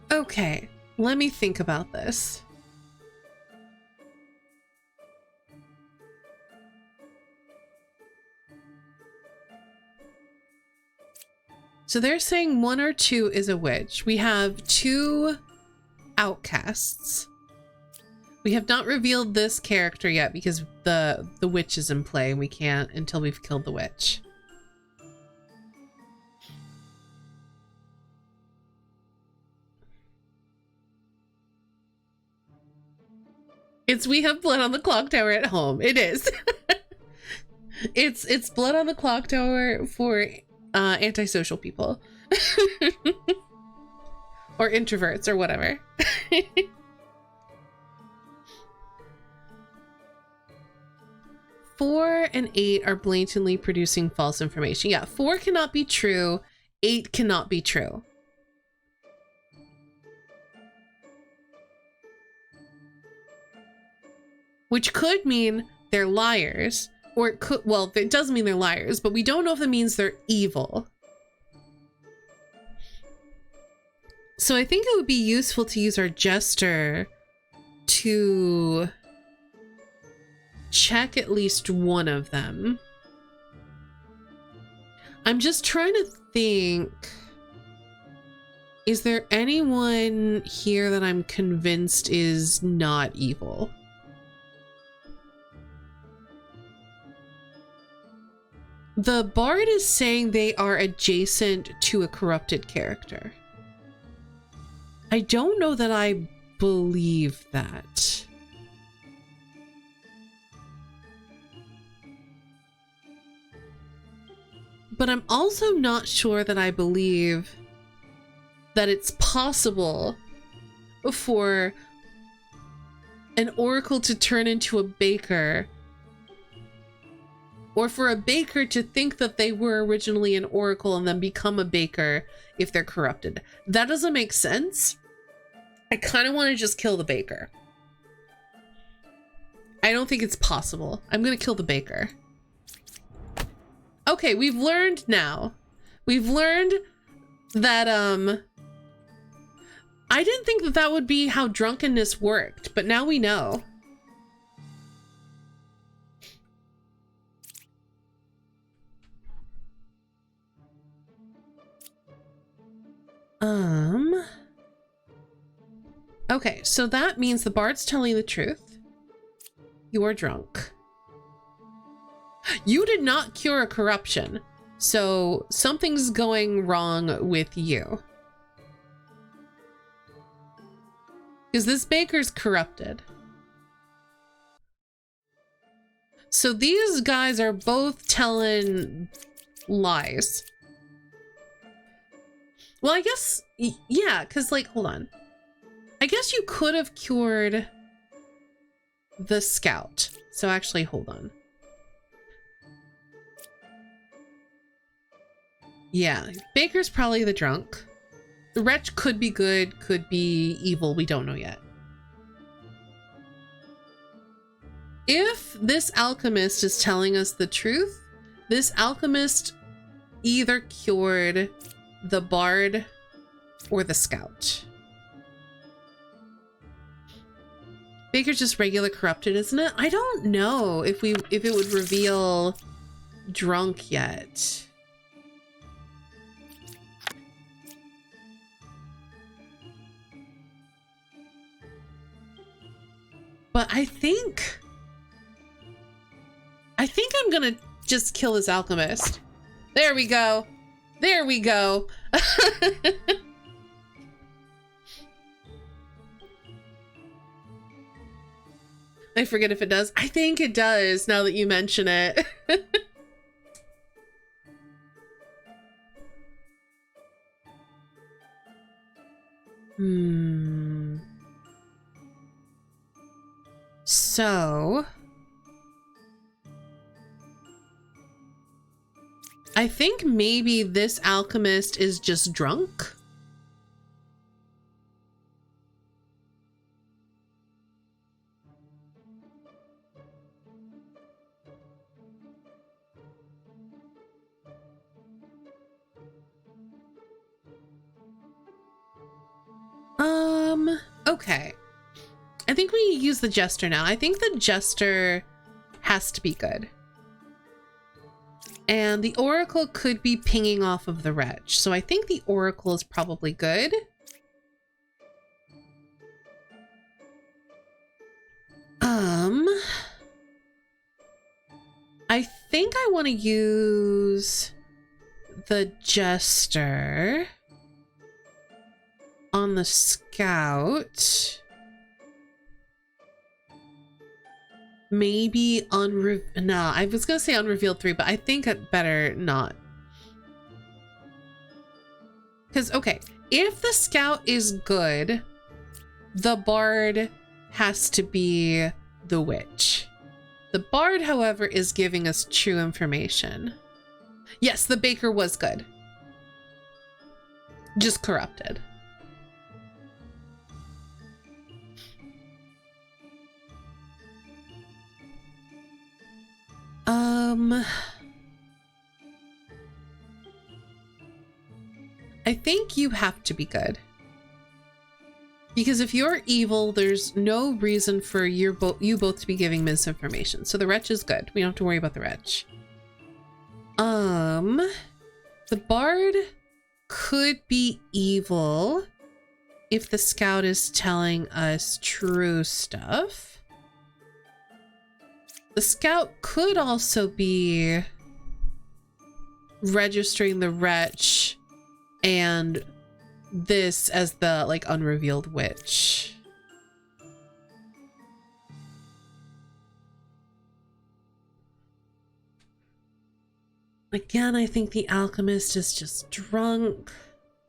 A: Okay, let me think about this. So they're saying 1 or 2 is a witch. We have 2 outcasts. We have not revealed this character yet because the witch is in play and we can't until we've killed the witch. We have blood on the Clocktower at home. It is. It's blood on the Clocktower for antisocial people. Or introverts or whatever. 4 and 8 are blatantly producing false information. Yeah, 4 cannot be true. 8 cannot be true. Which could mean they're liars, or it could, well, it does mean they're liars, but we don't know if it means they're evil. So I think it would be useful to use our jester to check at least one of them. I'm just trying to think, is there anyone here that I'm convinced is not evil? The bard is saying they are adjacent to a corrupted character. I don't know that I believe that. But I'm also not sure that I believe that it's possible for an oracle to turn into a baker, or for a baker to think that they were originally an oracle and then become a baker if they're corrupted. That doesn't make sense. I kind of want to just kill the baker. I don't think it's possible. I'm gonna kill the baker. Okay, we've learned now. We've learned that, I didn't think that that would be how drunkenness worked, but now we know. Okay, so that means the bard's telling the truth. You are drunk. You did not cure a corruption, so something's going wrong with you. Because this baker's corrupted. So these guys are both telling lies. Well, I guess, yeah, because, like, hold on. I guess you could have cured the scout. So actually, hold on. Yeah, baker's probably the drunk. The wretch could be good, could be evil. We don't know yet. If this alchemist is telling us the truth, this alchemist either cured the bard or the scout. Baker's just regular corrupted, isn't it? I don't know if it would reveal drunk yet. But I think I'm gonna just kill this alchemist. There we go. There we go. I forget if it does. I think it does now that you mention it. So I think maybe this alchemist is just drunk. Okay. I think we use the jester now. I think the jester has to be good. And the oracle could be pinging off of the wretch. So I think the oracle is probably good. I think I want to use the jester on the scout. Maybe no, I was gonna say unrevealed 3, but I think it better not. Because, okay, if the scout is good, the bard has to be the witch. The bard, however, is giving us true information. Yes, the baker was good. Just corrupted. I think you have to be good. Because if you're evil, there's no reason for you both to be giving misinformation. So the wretch is good. We don't have to worry about the wretch. The bard could be evil if the scout is telling us true stuff. The scout could also be registering the wretch and this as the like unrevealed witch. Again, I think the alchemist is just drunk.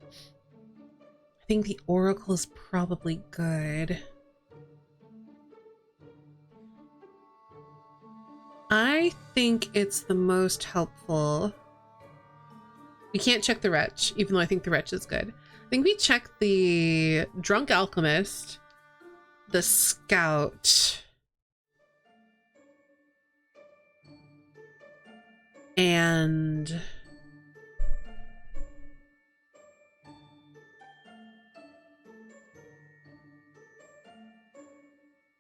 A: I think the oracle is probably good. I think it's the most helpful. We can't check the wretch, even though I think the wretch is good. I think we check the drunk alchemist, the scout, and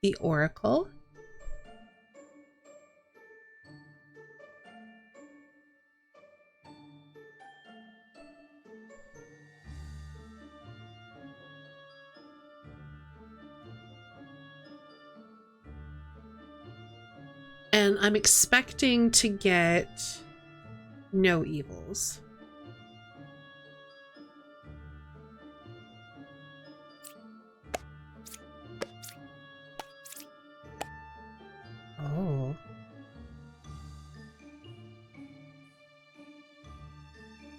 A: the oracle. And I'm expecting to get no evils. Oh.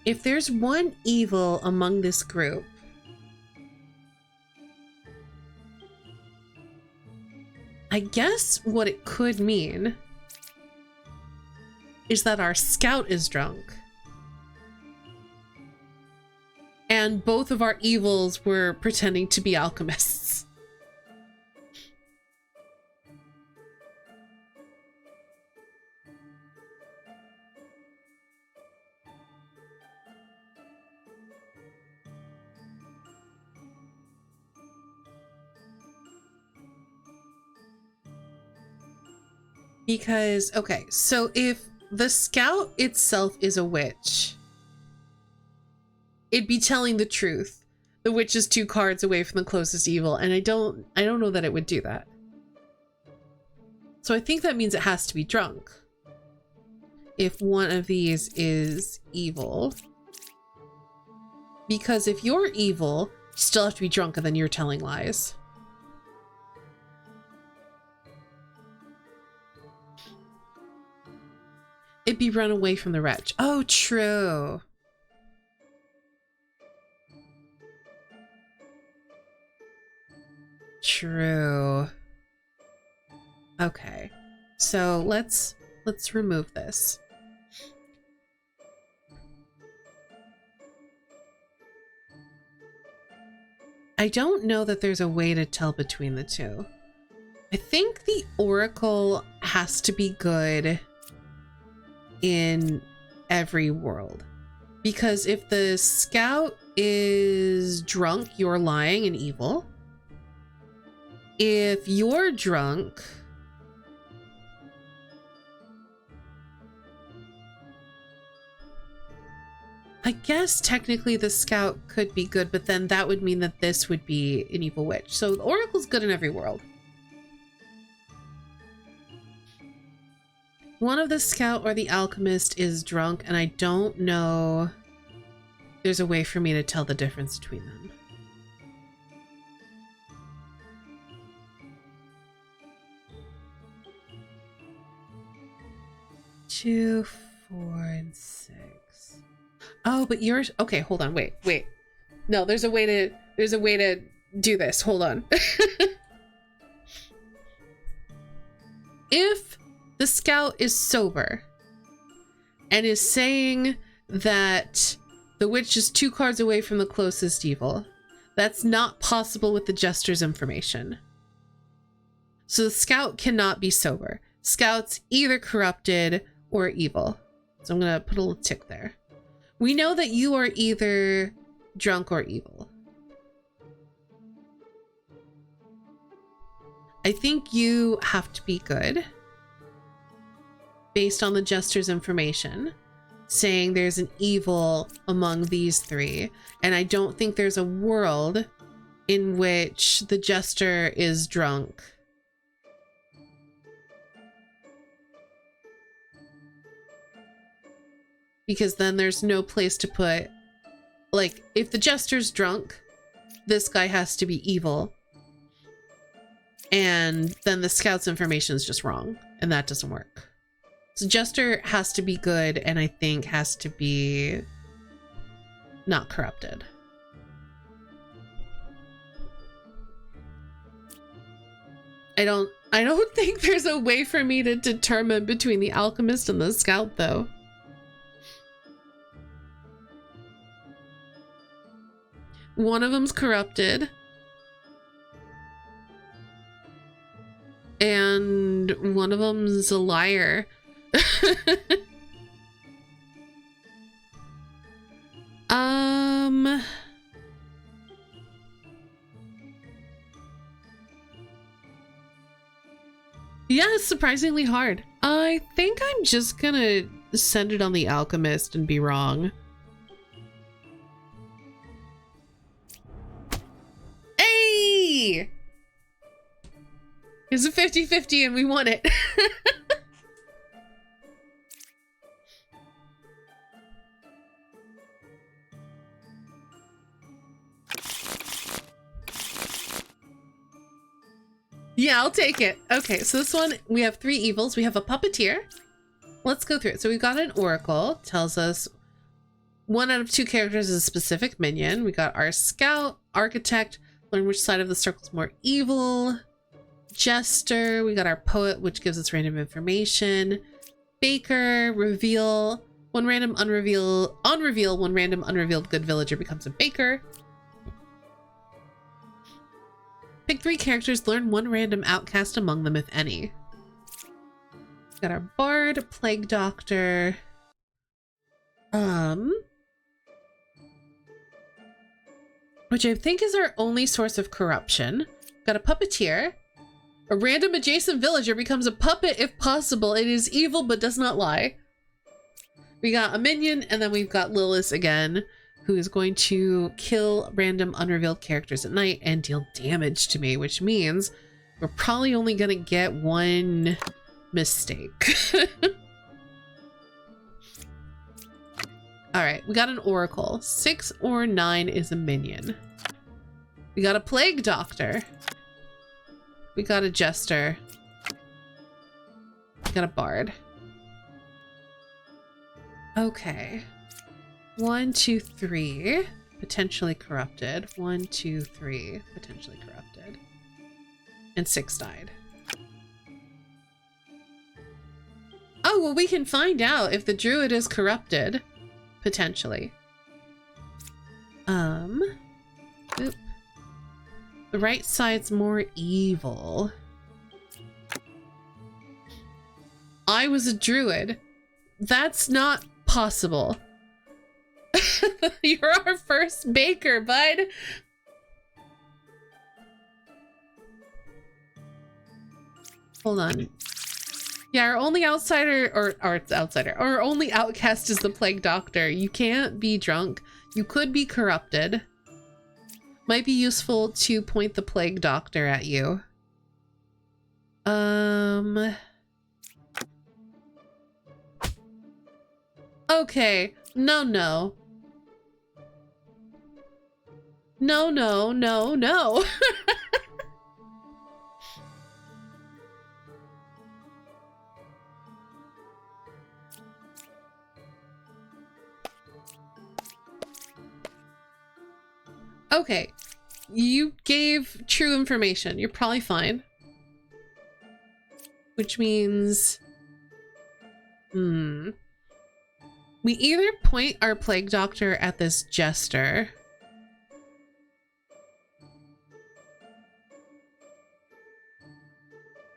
A: If there's one evil among this group, I guess what it could mean is that our scout is drunk. And both of our evils were pretending to be alchemists. Because, okay, so if the scout itself is a witch, it'd be telling the truth. The witch is 2 cards away from the closest evil, and I don't know that it would do that. So I think that means it has to be drunk. If one of these is evil. Because if you're evil, you still have to be drunk and then you're telling lies. It'd be run away from the wretch. Oh, true. True. Okay. So let's remove this. I don't know that there's a way to tell between the two. I think the Oracle has to be good in every world. Because if the Scout is drunk, you're lying and evil. If you're drunk, I guess technically the Scout could be good, but then that would mean that this would be an evil witch. So the Oracle's good in every world. One of the Scout or the Alchemist is drunk, and I don't know there's a way for me to tell the difference between them. 2, 4, and 6. Oh, but yours. Okay, hold on. Wait. No, there's a way to do this. Hold on. If the Scout is sober and is saying that the witch is 2 cards away from the closest evil, that's not possible with the Jester's information. So the Scout cannot be sober. Scout's either corrupted or evil. So I'm gonna put a little tick there. We know that you are either drunk or evil. I think you have to be good based on the Jester's information, saying there's an evil among these 3. And I don't think there's a world in which the Jester is drunk. Because then there's no place to put, like, if the Jester's drunk, this guy has to be evil. And then the Scout's information is just wrong, and that doesn't work. So Jester has to be good, and I think has to be not corrupted. I don't think there's a way for me to determine between the Alchemist and the Scout, though. One of them's corrupted. And one of them's a liar. Yeah, it's surprisingly hard. I think I'm just gonna send it on the Alchemist and be wrong. Hey! It's a 50-50 and we won it. Yeah, I'll take it. Okay, so this one, we have 3 evils. We have a puppeteer. Let's go through it. So we've got an oracle, tells us 1 out of 2 characters is a specific minion. We got our scout, architect, learn which side of the circle is more evil. Jester, we got our poet, which gives us random information. Baker, reveal, on reveal, one random unrevealed good villager becomes a baker. Pick 3 characters, learn 1 random outcast among them, if any. Got our bard, plague doctor. Which I think is our only source of corruption. Got a puppeteer. A random adjacent villager becomes a puppet if possible. It is evil but does not lie. We got a minion, and then we've got Lilith again, who is going to kill random unrevealed characters at night and deal damage to me, which means we're probably only gonna get 1 mistake. All right, we got an oracle. 6 or 9 is a minion. We got a plague doctor. We got a jester. We got a bard. Okay. 1, 2, 3. Potentially corrupted. 1, 2, 3. Potentially corrupted. And 6 died. Oh, well, we can find out if the druid is corrupted. Potentially. Oop. The right side's more evil. I was a druid. That's not possible. You're our first baker, bud. Hold on. Yeah, our only outsider, or our only outcast is the plague doctor. You can't be drunk. You could be corrupted. Might be useful to point the plague doctor at you. Okay. No. No. Okay. You gave true information. You're probably fine. Which means... We either point our plague doctor at this jester.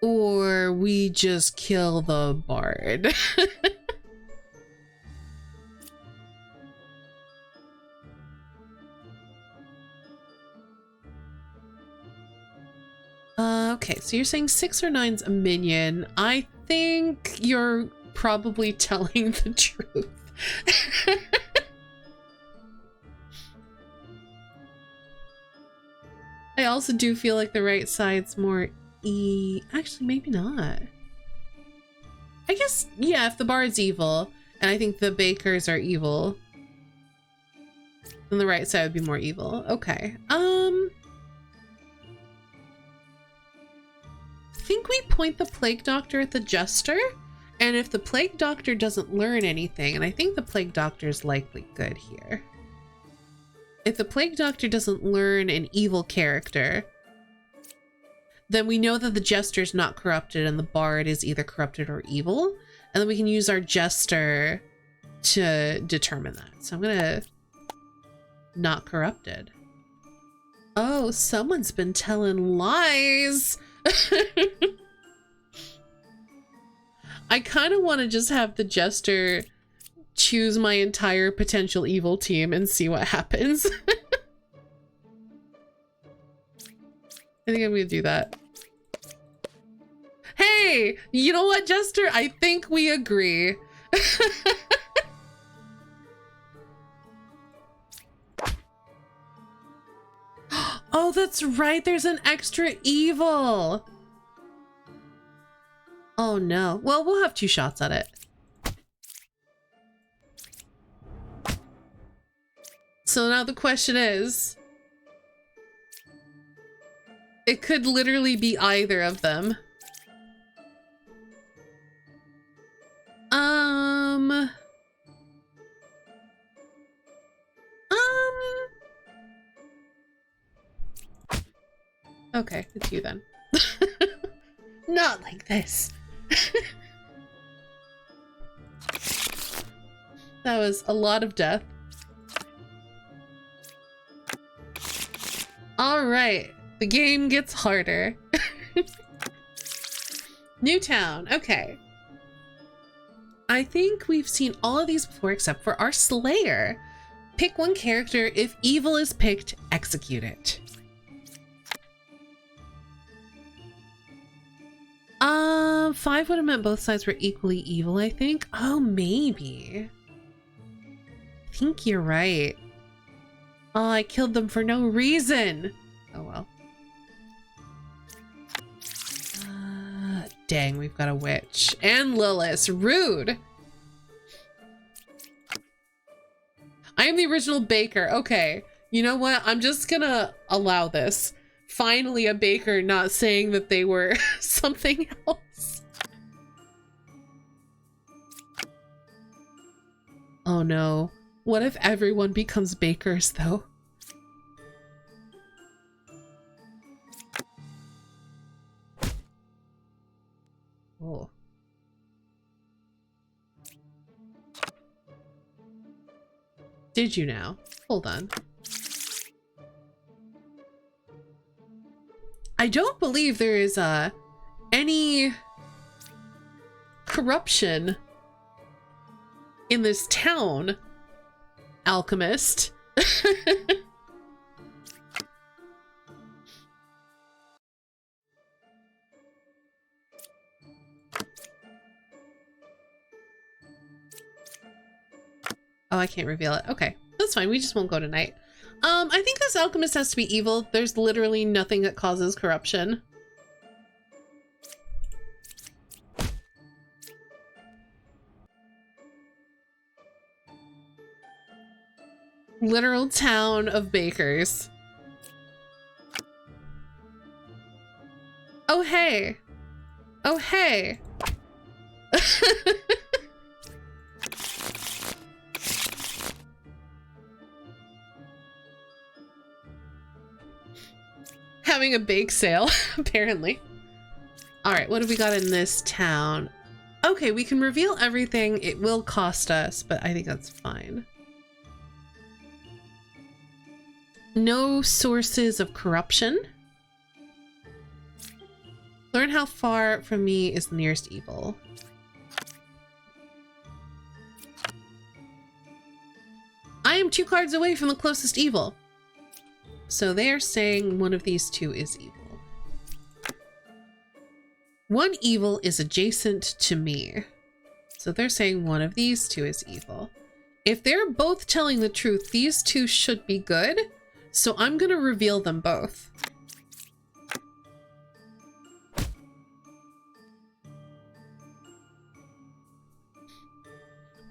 A: Or we just kill the bard. Okay, so you're saying 6 or 9's a minion. I think you're probably telling the truth. I also do feel like the right side's more actually, maybe not. I guess, yeah, if the bard's evil, and I think the bakers are evil, then the right side would be more evil. Okay. I think we point the plague doctor at the jester, and if the plague doctor doesn't learn anything, and I think the plague doctor is likely good here. If the plague doctor doesn't learn an evil character, then we know that the jester's not corrupted and the bard is either corrupted or evil, and then we can use our jester to determine that. So I'm gonna not corrupted. Oh, someone's been telling lies. I kind of want to just have the jester choose my entire potential evil team and see what happens. I think I'm gonna do that. Hey, you know what, Jester? I think we agree. Oh, that's right. There's an extra evil. Oh no. Well, we'll have 2 shots at it. So now the question is, it could literally be either of them. Okay, it's you then. Not like this. That was a lot of death. All right, the game gets harder. New town, okay. I think we've seen all of these before except for our Slayer. Pick one character. If evil is picked, execute it. 5 would have meant both sides were equally evil, I think. Oh, maybe. I think you're right. Oh, I killed them for no reason. Oh well. Dang, we've got a witch. And Lilith. Rude. I am the original baker. Okay. You know what? I'm just gonna allow this. Finally a baker not saying that they were something else. Oh no. What if everyone becomes bakers though? Oh. Did you now? Hold on. I don't believe there is any corruption in this town, alchemist. Oh, I can't reveal it. Okay, that's fine. We just won't go tonight. I think this alchemist has to be evil. There's literally nothing that causes corruption. Literal town of bakers. Oh, hey. Oh, hey. Having a bake sale, apparently. All right, what have we got in this town? Okay, we can reveal everything. It will cost us, but I think that's fine. No sources of corruption. Learn how far from me is the nearest evil. I am 2 cards away from the closest evil. So they are saying one of these two is evil. One evil is adjacent to me. So they're saying one of these two is evil. If they're both telling the truth, these two should be good. So I'm going to reveal them both.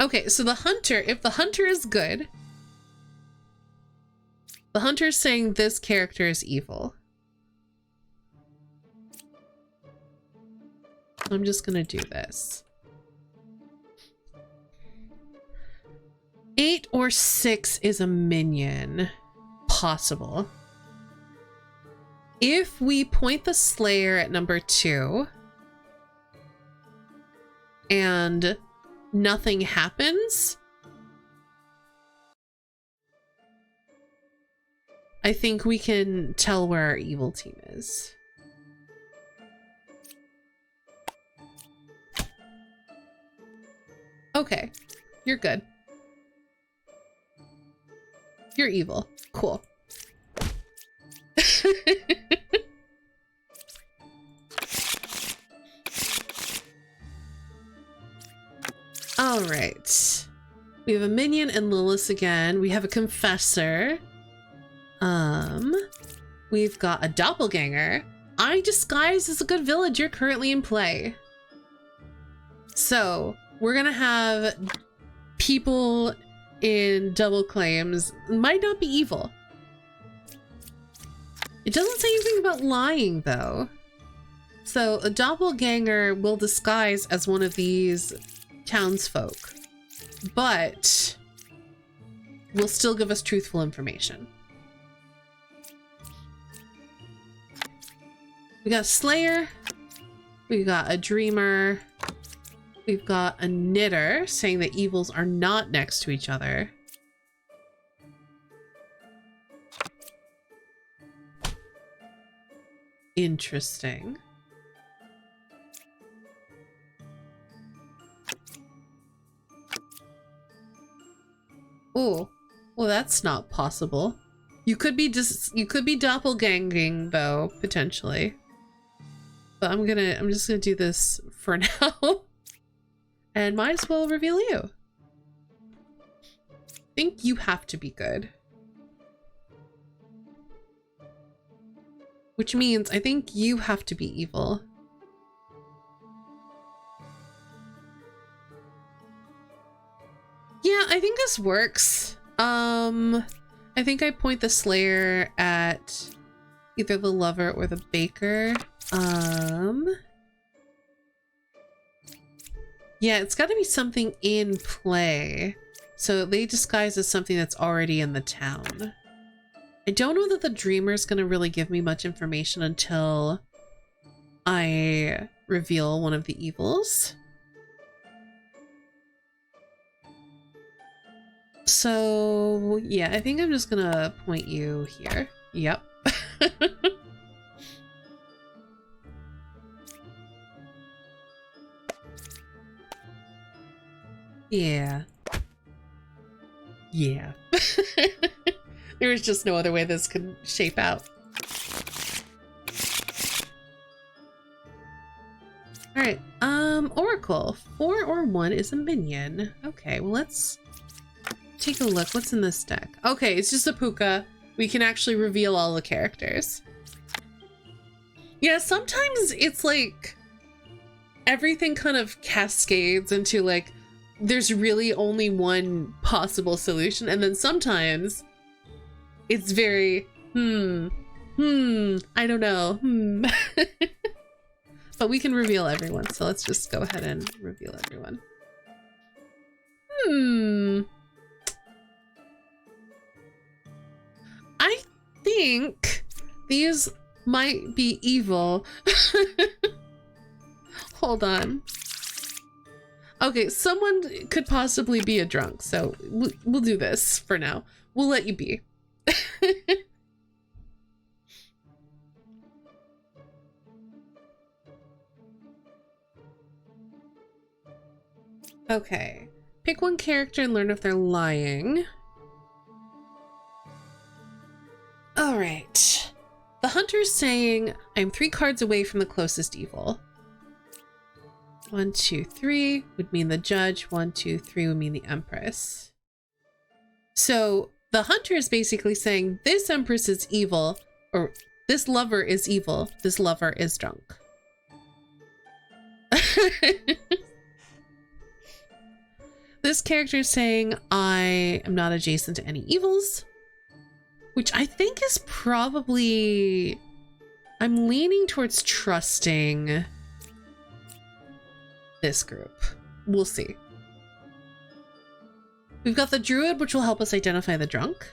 A: Okay, so the hunter, if the hunter is good, the hunter is saying this character is evil. I'm just gonna do this. 8 or 6 is a minion. Possible. If we point the Slayer at number 2 and nothing happens, I think we can tell where our evil team is. Okay, you're good. You're evil. Cool. All right. We have a minion and Lilith again. We have a confessor. We've got a doppelganger. I disguise as a good village. You're currently in play. So we're gonna have people in double claims. Might not be evil. It doesn't say anything about lying though. So a doppelganger will disguise as one of these townsfolk, but will still give us truthful information. We got Slayer, we got a Dreamer, we've got a Knitter saying that evils are not next to each other. Interesting. Oh, well, that's not possible. You could be doppelganging though, potentially. But I'm just gonna do this for now. And might as well reveal you. I think you have to be good. Which means I think you have to be evil. this works. I think I point the Slayer at either the lover or the baker. Yeah, it's got to be something in play. So they disguise as something that's already in the town. I don't know that the dreamer's going to really give me much information until I reveal one of the evils. So yeah, I think I'm just gonna point you here. Yep. Yeah. Yeah. There was just no other way this could shape out. All right. Oracle. 4 or 1 is a minion. Okay, well let's take a look. What's in this deck? Okay, it's just a puka. We can actually reveal all the characters. Yeah, sometimes it's like everything kind of cascades into like there's really only one possible solution, and then sometimes it's very I don't know, but we can reveal everyone, so let's just go ahead and reveal everyone. I think these might be evil. Hold on. Okay, someone could possibly be a drunk, so we'll do this for now. We'll let you be. Okay. Pick one character and learn if they're lying. All right. The hunter's saying, I'm 3 cards away from the closest evil. 1, 2, 3 would mean the judge. 1, 2, 3 would mean the empress. So the hunter is basically saying this empress is evil, or this lover is evil. This lover is drunk. This character is saying I am not adjacent to any evils, which I think is probably, I'm leaning towards trusting this group. We'll see. We've got the druid, which will help us identify the drunk.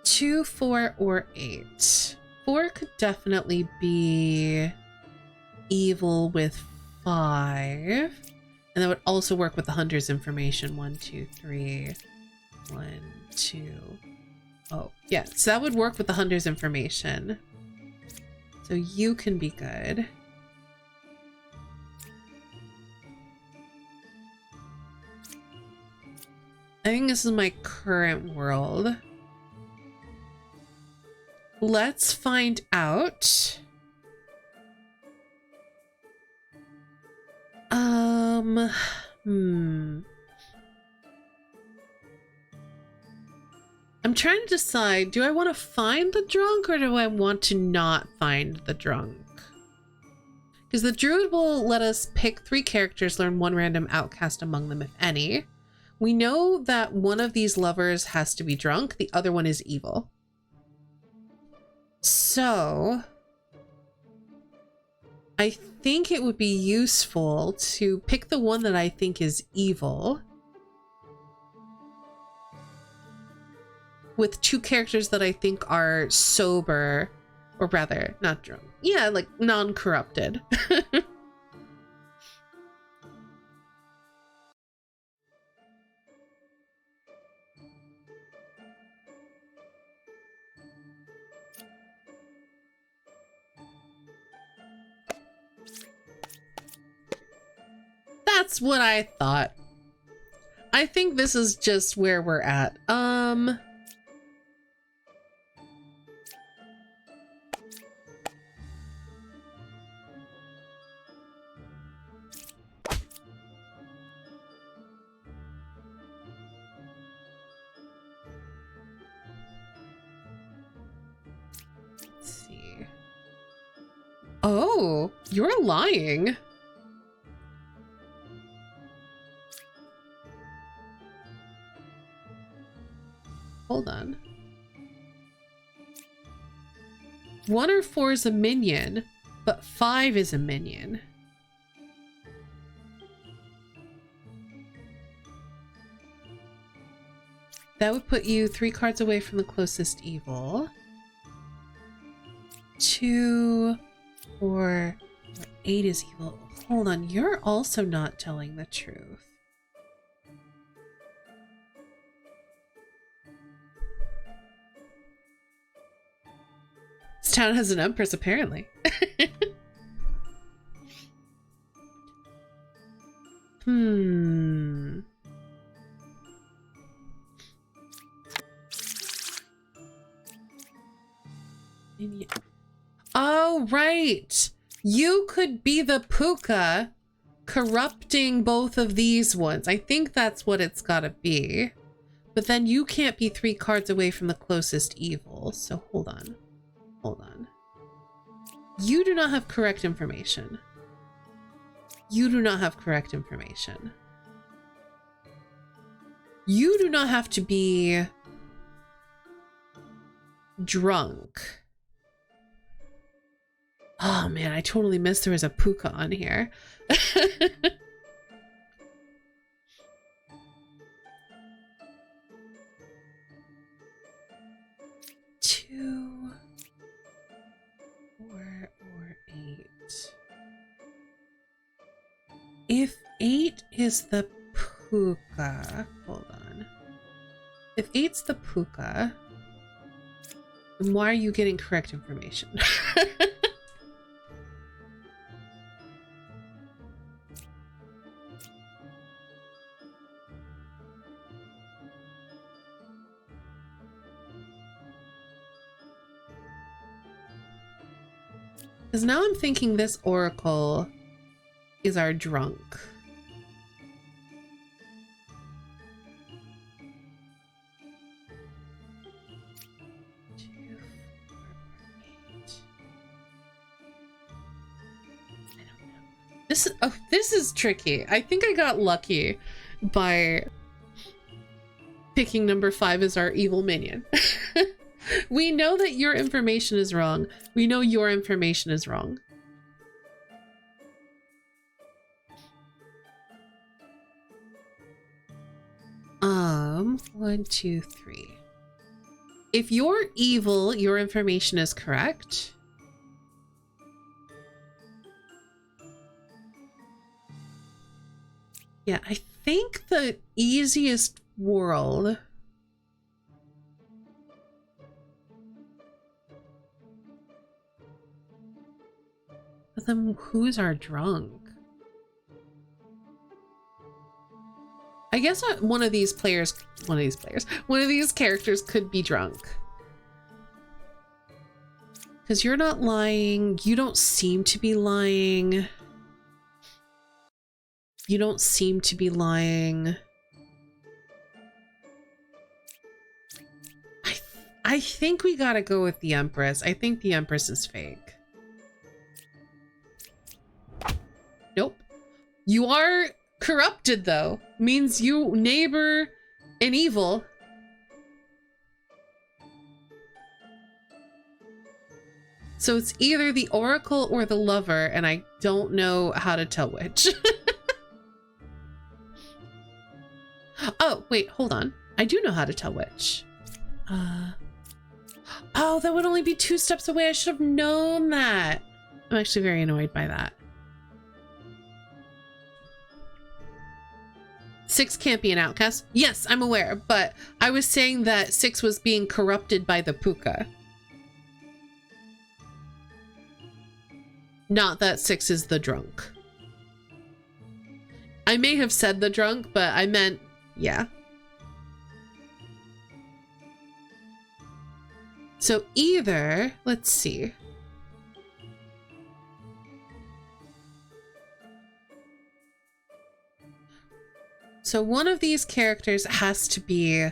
A: Two, 4, or 8. 4 could definitely be evil with 5. And that would also work with the hunter's information. 1, 2, 3. 1, 2. Oh, yeah. So that would work with the hunter's information. So you can be good. I think this is my current world. Let's find out. I'm trying to decide, do I want to find the drunk or do I want to not find the drunk? Because the druid will let us pick 3 characters, learn 1 random outcast among them, if any. We know that one of these lovers has to be drunk, the other one is evil. So I think it would be useful to pick the one that I think is evil with 2 characters that I think are sober, or rather not drunk. Yeah, like non-corrupted. That's what I thought. I think this is just where we're at. Let's see. Oh, you're lying. Hold on. 1 or 4 is a minion, but 5 is a minion. That would put you 3 cards away from the closest evil. 2, 4, 8 is evil. Hold on, you're also not telling the truth. This town has an empress, apparently. Oh, right. You could be the puka corrupting both of these ones. I think that's what it's gotta be. But then you can't be 3 cards away from the closest evil. So hold on. Hold on. You do not have correct information. You do not have correct information. You do not have to be drunk. Oh man, I totally missed there was a puka on here. 2, 4, or 8. If 8 is the puka, hold on. If 8's the puka, then why are you getting correct information? Because now I'm thinking this oracle is our drunk. This is tricky. I think I got lucky by picking number 5 as our evil minion. We know that your information is wrong. We know your information is wrong. 1, 2, 3. If you're evil, your information is correct. Yeah, I think the easiest world but then who's our drunk? I guess one of these characters could be drunk. Because you're not lying. You don't seem to be lying. You don't seem to be lying. I think we gotta go with the Empress. I think the Empress is fake. Nope. You are corrupted, though. Means you neighbor an evil. So it's either the Oracle or the Lover, and I don't know how to tell which. Oh, wait, hold on. I do know how to tell which. Oh, that would only be 2 steps away. I should have known that. I'm actually very annoyed by that. 6 can't be an outcast. Yes, I'm aware, but I was saying that 6 was being corrupted by the puka. Not that 6 is the drunk. I may have said the drunk, but I meant, yeah. So either, let's see. So one of these characters has to be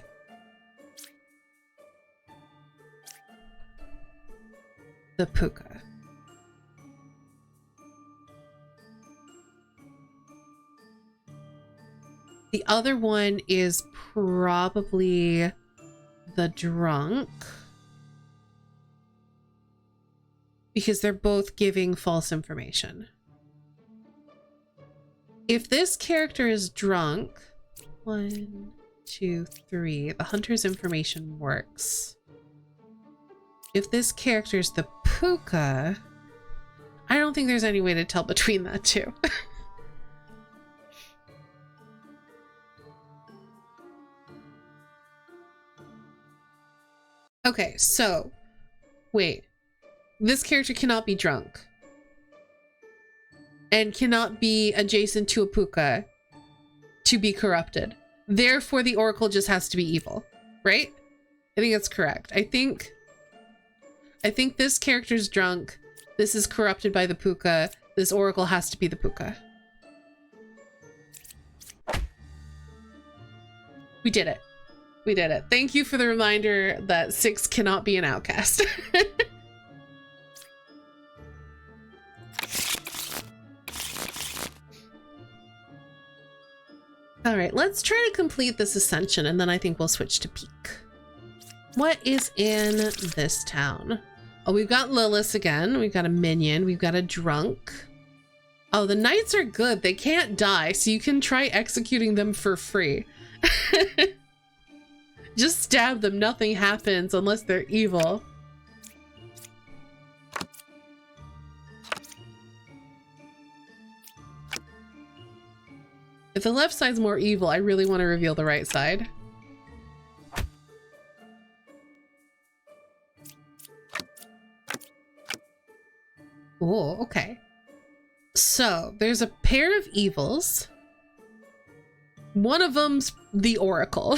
A: the puka. The other one is probably the drunk, because they're both giving false information. If this character is drunk, 1, 2, 3, the hunter's information works. If this character is the puka, I don't think there's any way to tell between that two. Okay, so wait. This character cannot be drunk and cannot be adjacent to a puka to be corrupted. Therefore, the oracle just has to be evil, right? I think that's correct. I think this character's drunk. This is corrupted by the puka. This oracle has to be the puka. We did it. We did it. Thank you for the reminder that 6 cannot be an outcast. All right, let's try to complete this ascension, and then I think we'll switch to peak. What is in this town? Oh, we've got Lilith again. We've got a minion. We've got a drunk. Oh, the knights are good. They can't die, so you can try executing them for free. Just stab them. Nothing happens unless they're evil. If the left side's more evil, I really want to reveal the right side. Oh, okay. So there's a pair of evils. One of them's the Oracle.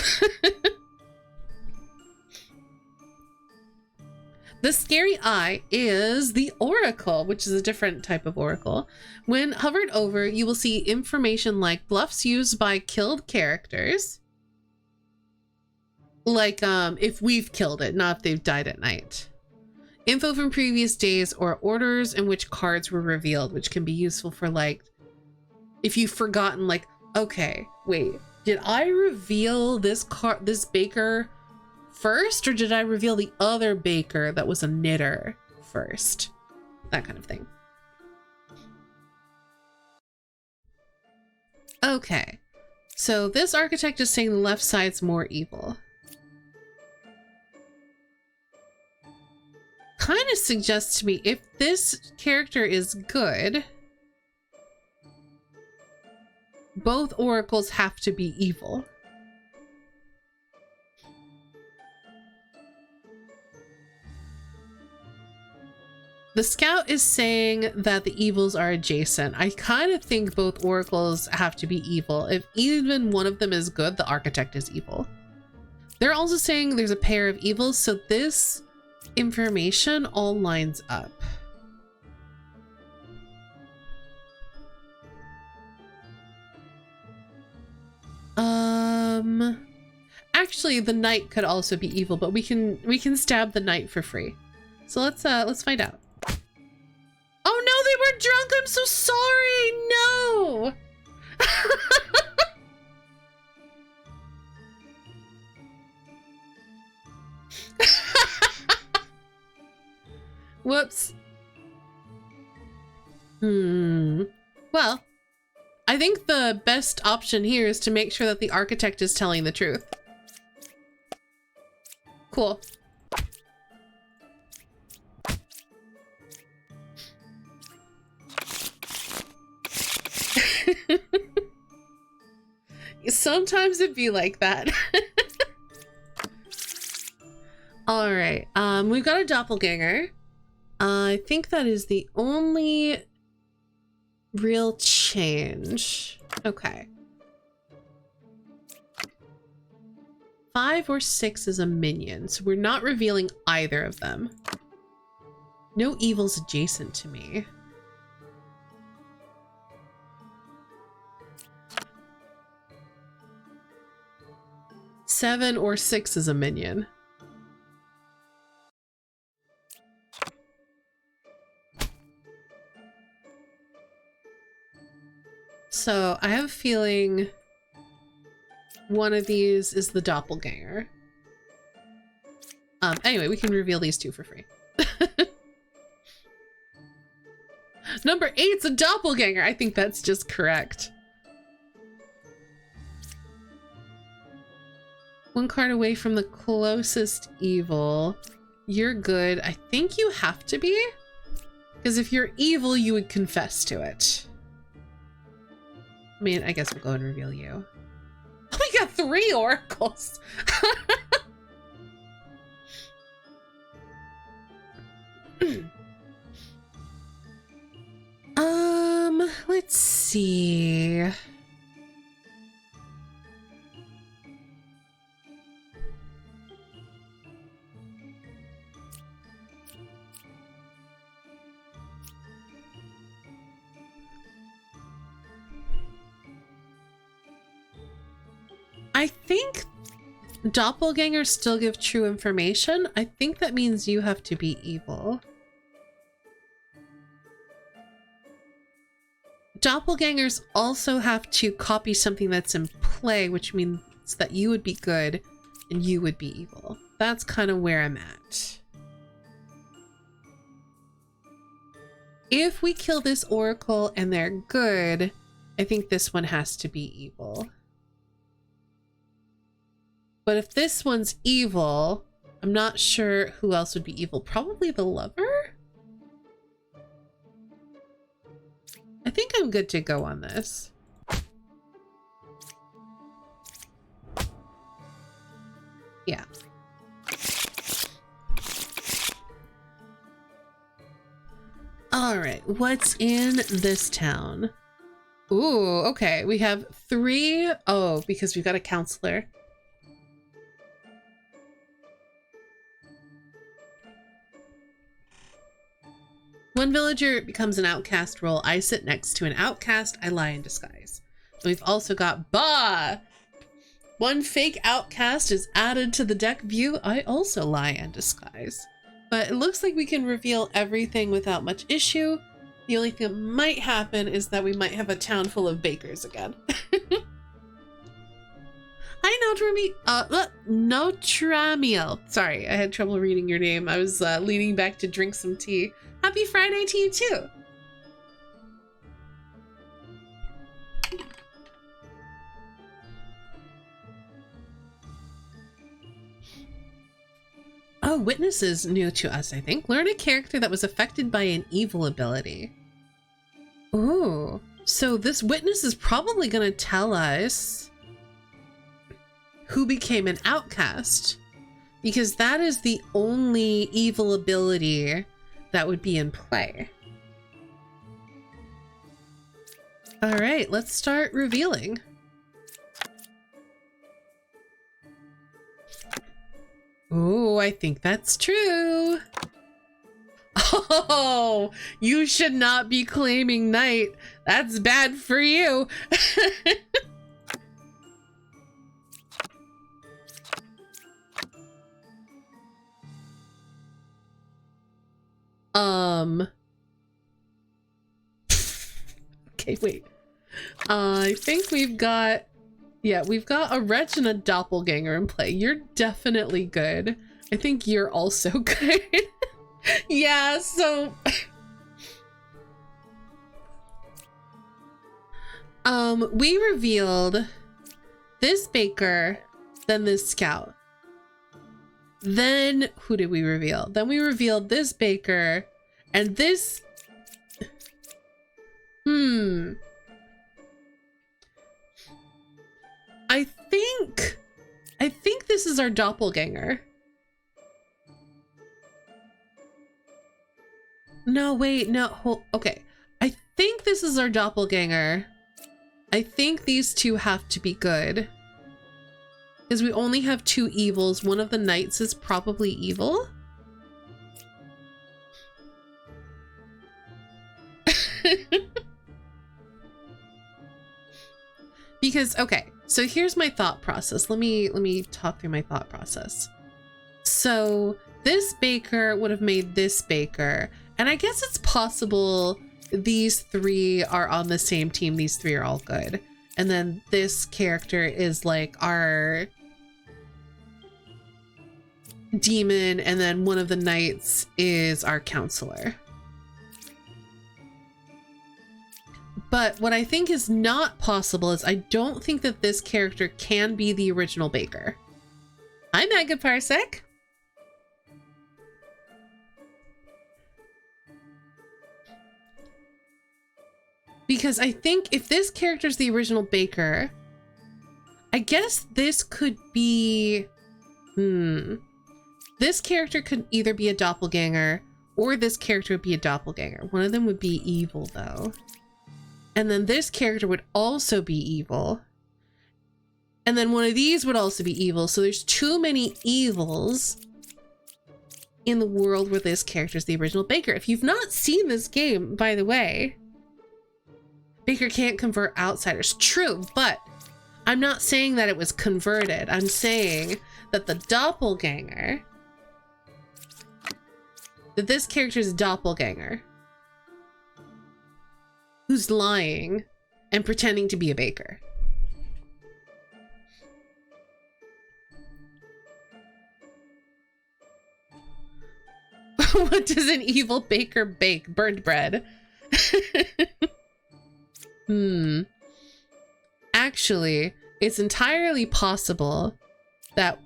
A: The scary eye is the Oracle, which is a different type of Oracle. When hovered over, you will see information like bluffs used by killed characters. Like if we've killed it, not if they've died at night. Info from previous days or orders in which cards were revealed, which can be useful for like, if you've forgotten like, okay, wait, did I reveal this baker first, or did I reveal the other baker that was a knitter first? That kind of thing. Okay, so this architect is saying the left side's more evil. Kind of suggests to me if this character is good, both oracles have to be evil. The scout is saying that the evils are adjacent. I kind of think both oracles have to be evil. If even one of them is good, the architect is evil. They're also saying there's a pair of evils, so this information all lines up. Actually, the knight could also be evil, but we can stab the knight for free. So let's find out. Oh no, they were drunk. I'm so sorry. No. Whoops. Well, I think the best option here is to make sure that the architect is telling the truth. Cool. Sometimes it'd be like that. All right, we've got a doppelganger. I think that is the only real change. Okay. 5 or 6 is a minion, so we're not revealing either of them. No evils adjacent to me. Seven or 6 is a minion. So I have a feeling one of these is the doppelganger. Anyway, we can reveal these two for free. Number 8's a doppelganger. I think that's just correct. One card away from the closest evil. You're good. I think you have to be. Because if you're evil, you would confess to it. I mean, I guess we'll go and reveal you. We got 3 oracles. Let's see. I think doppelgangers still give true information. I think that means you have to be evil. Doppelgangers also have to copy something that's in play, which means that you would be good and you would be evil. That's kind of where I'm at. If we kill this oracle and they're good, I think this one has to be evil. But if this one's evil, I'm not sure who else would be evil. Probably the lover? I think I'm good to go on this. Yeah. All right, what's in this town? Ooh, okay, we have 3. Oh, because we've got a counselor. One villager becomes an outcast role. I sit next to an outcast. I lie in disguise. We've also got Bah! One fake outcast is added to the deck view. I also lie in disguise. But it looks like we can reveal everything without much issue. The only thing that might happen is that we might have a town full of bakers again. Hi, Notramiel. Sorry, I had trouble reading your name. I was leaning back to drink some tea. Happy Friday to you too. Oh, witness is new to us, I think. Learn a character that was affected by an evil ability. Ooh, so this witness is probably going to tell us who became an outcast, because that is the only evil ability that would be in play. All right, let's start revealing. Oh, I think that's true. Oh, you should not be claiming night. That's bad for you. Okay, wait. I think we've got, yeah, we've got a wretch and a doppelganger in play. You're definitely good. I think you're also good. Yeah, so we revealed this baker, then this scout. Then who did we reveal? Then we revealed this baker and this. I think this is our doppelganger. No, wait, no, okay. I think this is our doppelganger. I think these two have to be good. Because we only have 2 evils. One of the knights is probably evil. Because, okay, so here's my thought process. Let me talk through my thought process. So this baker would have made this baker. And I guess it's possible these 3 are on the same team. These 3 are all good. And then this character is like our demon, and then one of the knights is our counselor. But what I think is not possible is I don't think that this character can be the original baker. Hi, Mega Parsec. Because I think if this character is the original baker, I guess this could be... This character could either be a doppelganger or this character would be a doppelganger. One of them would be evil, though. And then this character would also be evil. And then one of these would also be evil. So there's too many evils in the world where this character is the original baker. If you've not seen this game, by the way, baker can't convert outsiders. True, but I'm not saying that it was converted. I'm saying that the doppelganger, that this character is a doppelganger who's lying and pretending to be a baker. What does an evil baker bake? Burned bread. Actually, it's entirely possible that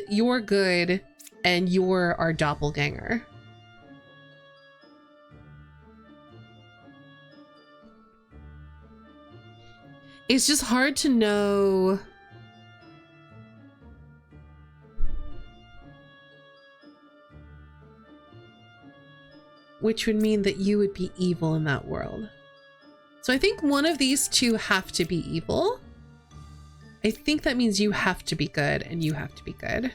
A: you're good and you're our doppelganger. It's just hard to know. Which would mean that you would be evil in that world. So I think one of these two have to be evil. I think that means you have to be good and you have to be good.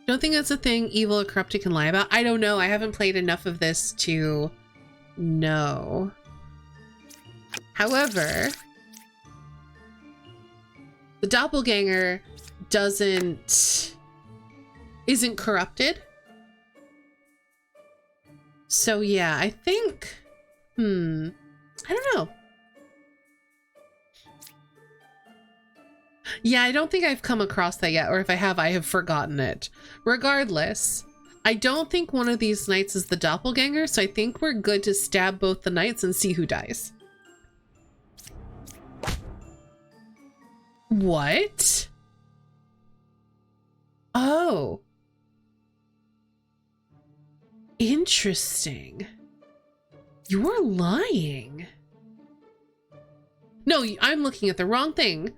A: Don't think that's a thing evil or corrupted can lie about. I don't know. I haven't played enough of this to know. However, the doppelganger isn't corrupted. So yeah, I think, I don't know. Yeah, I don't think I've come across that yet, or if I have forgotten it. Regardless, I don't think one of these knights is the doppelganger, so I think we're good to stab both the knights and see who dies. What? Oh. Interesting. You're lying. No, I'm looking at the wrong thing.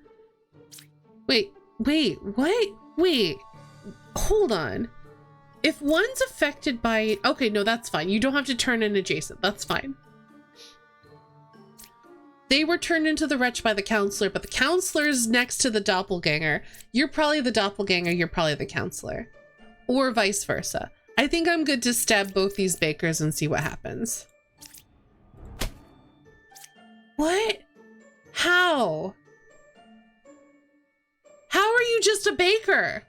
A: Wait, what? Wait, hold on. If one's affected by... Okay, no, that's fine. You don't have to turn in adjacent. That's fine. They were turned into the wretch by the counselor, but the counselor's next to the doppelganger. You're probably the doppelganger, you're probably the counselor. Or vice versa. I think I'm good to stab both these bakers and see what happens. What? How? How are you just a baker?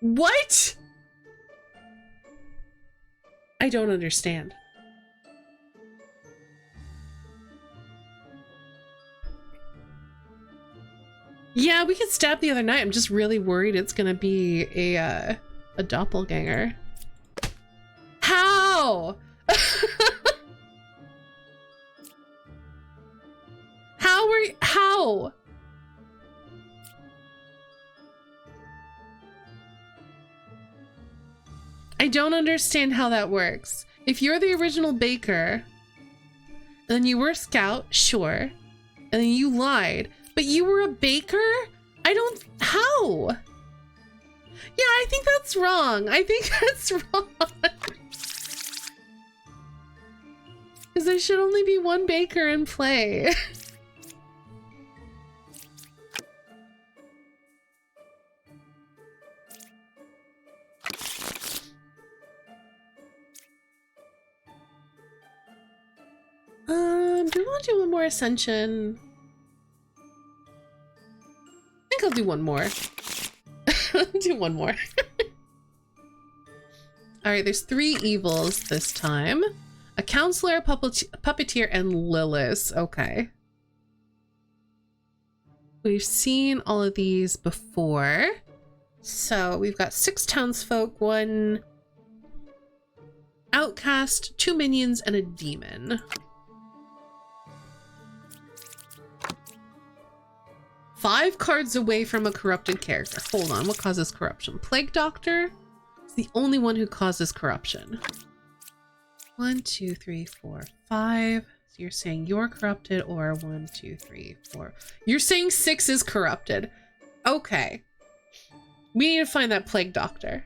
A: What? I don't understand. Yeah, we could stab the other night. I'm just really worried it's gonna be a doppelganger. How? How? I don't understand how that works. If you're the original baker, and then you were a scout, sure, and then you lied, but you were a baker? How? Yeah, I think that's wrong. I think that's wrong. Because there should only be one baker in play. Do we want to do one more ascension? I think I'll do one more. Do one more. All right, there's 3 evils this time. A counselor, a puppeteer, and Lilith. Okay. We've seen all of these before. So we've got 6 townsfolk, 1 outcast, 2 minions, and a demon. 5 cards away from a corrupted character. Hold on, what causes corruption? Plague Doctor is the only one who causes corruption. 1, 2, 3, 4, 5. So you're saying you're corrupted, or 1, 2, 3, 4. You're saying 6 is corrupted. Okay. We need to find that Plague Doctor.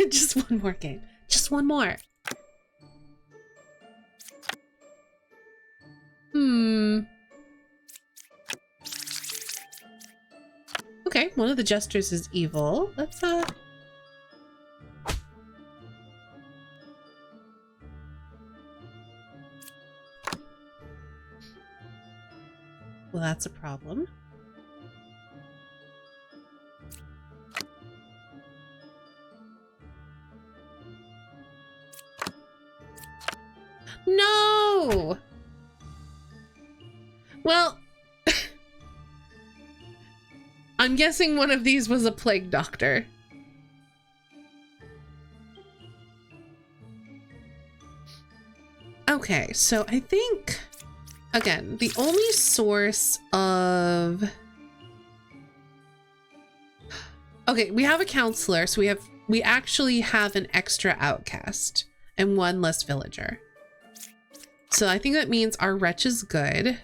A: Just one more game. Just one more. Okay, one of the jesters is evil. Let's well, that's a problem. No! Well, I'm guessing one of these was a Plague Doctor. Okay, so I think, again, the only source of... Okay, we have a counselor, so we actually have an extra outcast and 1 less villager. So I think that means our wretch is good.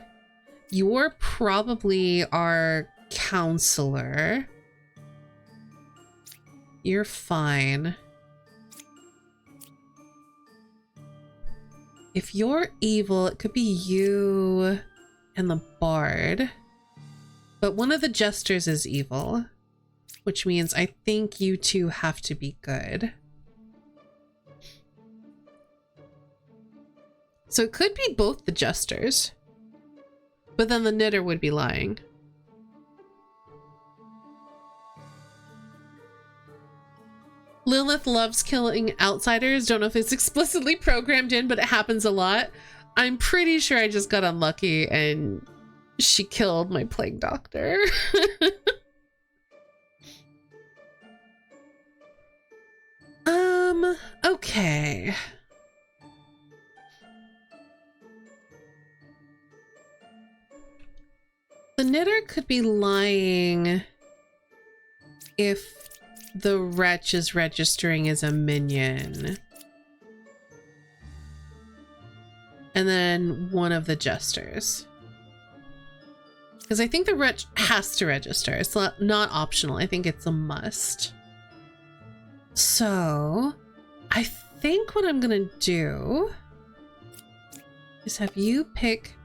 A: You're probably our counselor. You're fine. If you're evil, it could be you and the bard. But one of the jesters is evil, which means I think you two have to be good. So it could be both the jesters, but then the knitter would be lying. Lilith loves killing outsiders. Don't know if it's explicitly programmed in, but it happens a lot. I'm pretty sure I just got unlucky and she killed my Plague Doctor. Okay. The knitter could be lying if the wretch is registering as a minion. And then one of the jesters. Because I think the wretch has to register. It's not optional. I think it's a must. So I think what I'm gonna do is have you pick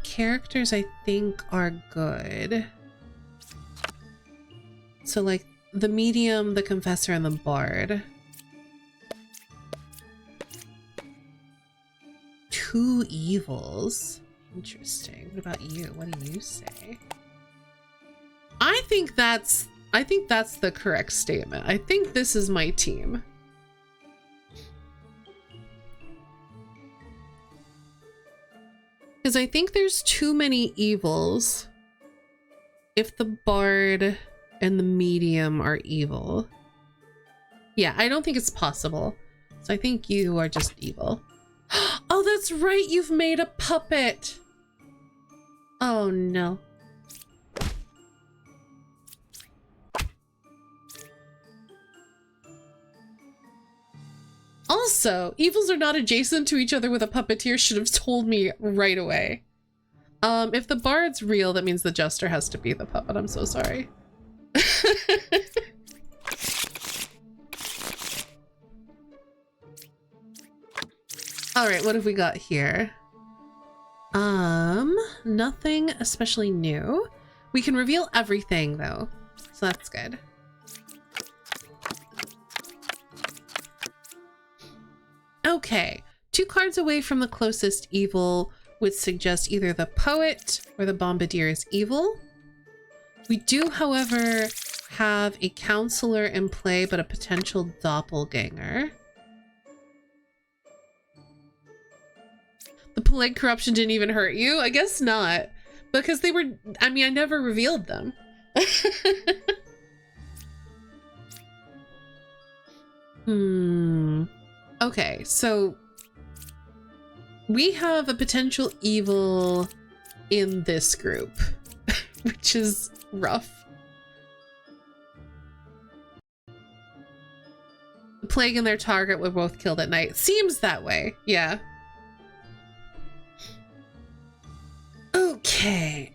A: characters I think are good. So like the medium, the confessor, and the bard. 2 evils. Interesting. What about you? What do you say? I think that's the correct statement. I think this is my team. Because I think there's too many evils if the bard and the medium are evil. Yeah, I don't think it's possible. So I think you are just evil. Oh, that's right. You've made a puppet. Oh, no. Also, evils are not adjacent to each other with a puppeteer should have told me right away. If the bard's real, that means the jester has to be the puppet. I'm so sorry. All right, what have we got here? Nothing especially new. We can reveal everything though, so that's good. Okay, 2 cards away from the closest evil would suggest either the poet or the bombardier is evil. We do, however, have a counselor in play, but a potential doppelganger. The plague corruption didn't even hurt you? I guess not. Because they were, I mean, I never revealed them. Okay, so we have a potential evil in this group, which is rough. The plague and their target were both killed at night. Seems that way, yeah. Okay,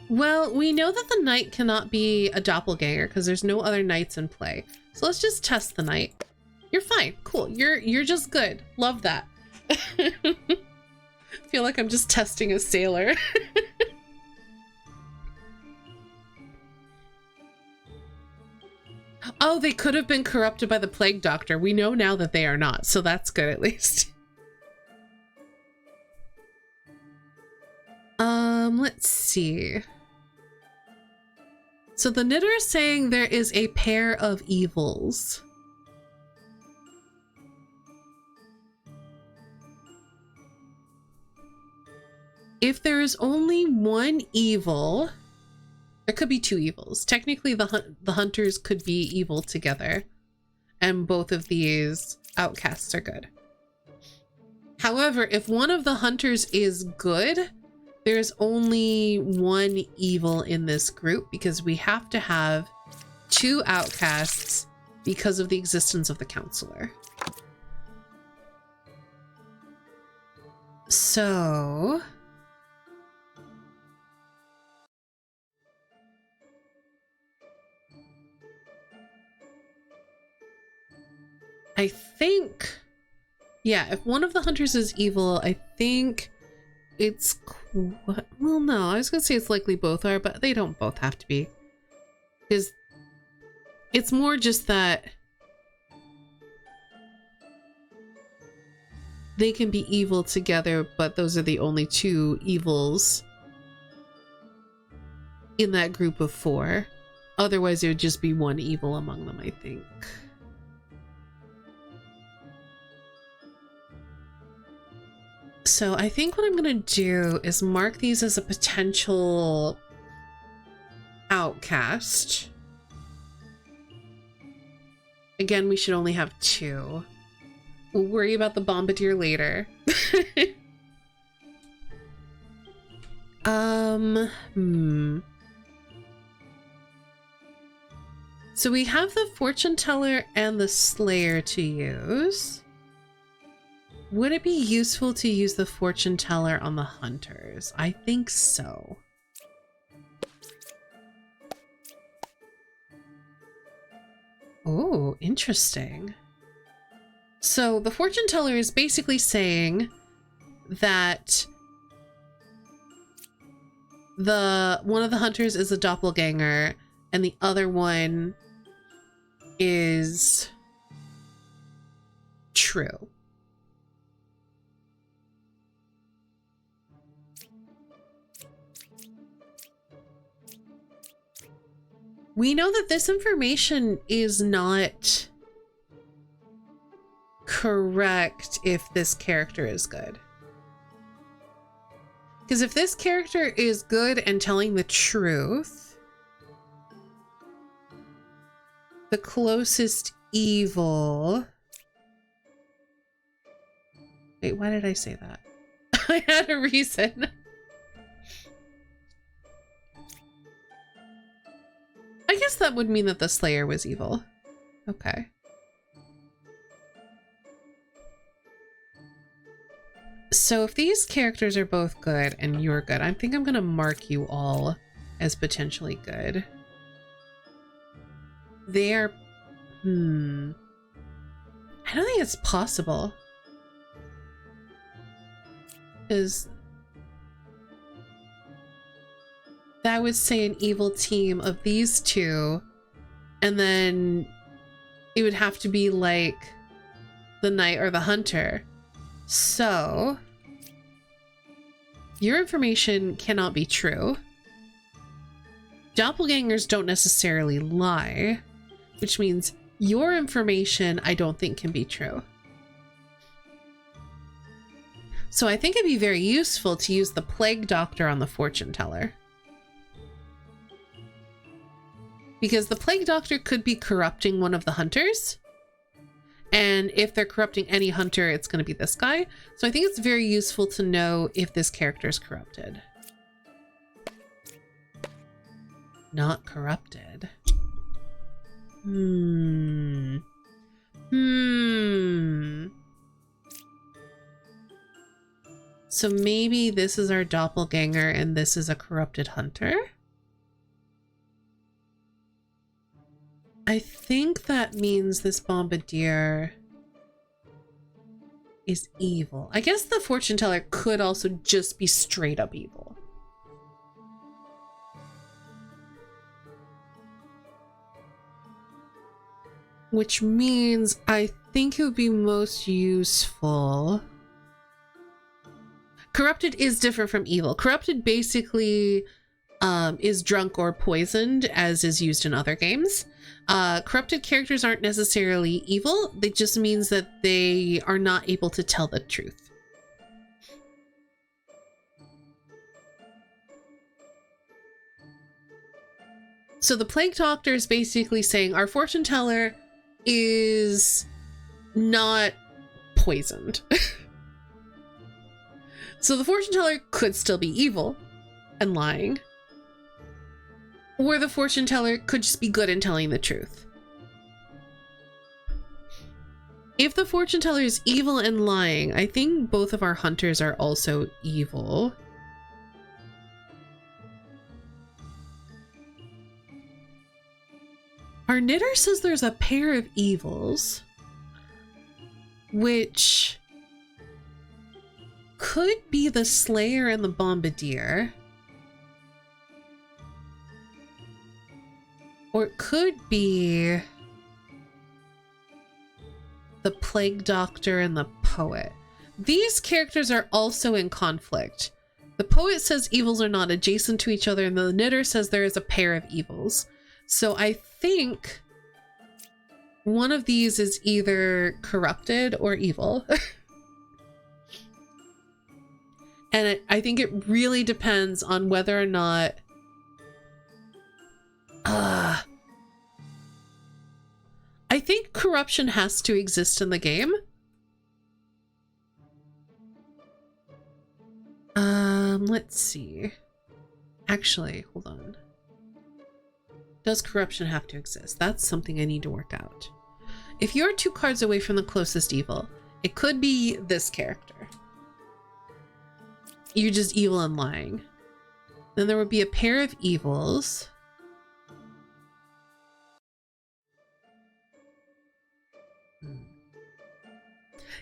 A: well, we know that the knight cannot be a doppelganger because there's no other knights in play. So let's just test the knight. You're fine, cool. You're just good. Love that. Feel like I'm just testing a sailor. Oh, they could have been corrupted by the plague doctor. We know now that they are not, so that's good at least. Let's see. So the knitter is saying there is a pair of evils. If there is only one evil, there could be two evils. Technically, the hunters could be evil together, and both of these outcasts are good. However, if one of the hunters is good, there's only one evil in this group because we have to have two outcasts because of the existence of the counselor. So I think, yeah, if one of the hunters is evil, I think it's, well, no, I was gonna say it's likely both are, but they don't both have to be. Because it's more just that they can be evil together, but those are the only two evils in that group of four. Otherwise, it would just be one evil among them, I think. So I think what I'm gonna do is mark these as a potential outcast. Again, we should only have two. We'll worry about the bombardier later. So we have the fortune teller and the slayer to use. Would it be useful to use the fortune teller on the hunters? I think so. Oh, interesting. So the fortune teller is basically saying that one of the hunters is a doppelganger and the other one is true. We know that this information is not correct if this character is good. Because if this character is good and telling the truth, the closest evil... Wait, why did I say that? I had a reason. I guess that would mean that the Slayer was evil. Okay. So if these characters are both good and you're good, I think I'm gonna mark you all as potentially good. They are... I don't think it's possible. Because that would say an evil team of these two, and then it would have to be like the knight or the hunter. So your information cannot be true. Doppelgangers don't necessarily lie, which means your information I don't think can be true. So I think it'd be very useful to use the Plague Doctor on the Fortune Teller. Because the Plague Doctor could be corrupting one of the hunters. And if they're corrupting any hunter, it's going to be this guy. So I think it's very useful to know if this character is corrupted. Not corrupted. So maybe this is our doppelganger and this is a corrupted hunter? I think that means this bombardier is evil. I guess the fortune teller could also just be straight up evil. Which means I think it would be most useful. Corrupted is different from evil. Corrupted basically is drunk or poisoned, as is used in other games. Corrupted characters aren't necessarily evil. It just means that they are not able to tell the truth. So the Plague Doctor is basically saying our fortune teller is not poisoned. So the fortune teller could still be evil and lying. Or the fortune teller could just be good in telling the truth. If the fortune teller is evil and lying, I think both of our hunters are also evil. Our knitter says there's a pair of evils, which could be the Slayer and the Bombardier. Or it could be the Plague Doctor and the Poet. These characters are also in conflict. The Poet says evils are not adjacent to each other, and the knitter says there is a pair of evils. So I think one of these is either corrupted or evil. And I think it really depends on whether or not I think corruption has to exist in the game. Let's see. Actually, hold on. Does corruption have to exist? That's something I need to work out. If you're 2 cards away from the closest evil, it could be this character. You're just evil and lying. Then there would be a pair of evils.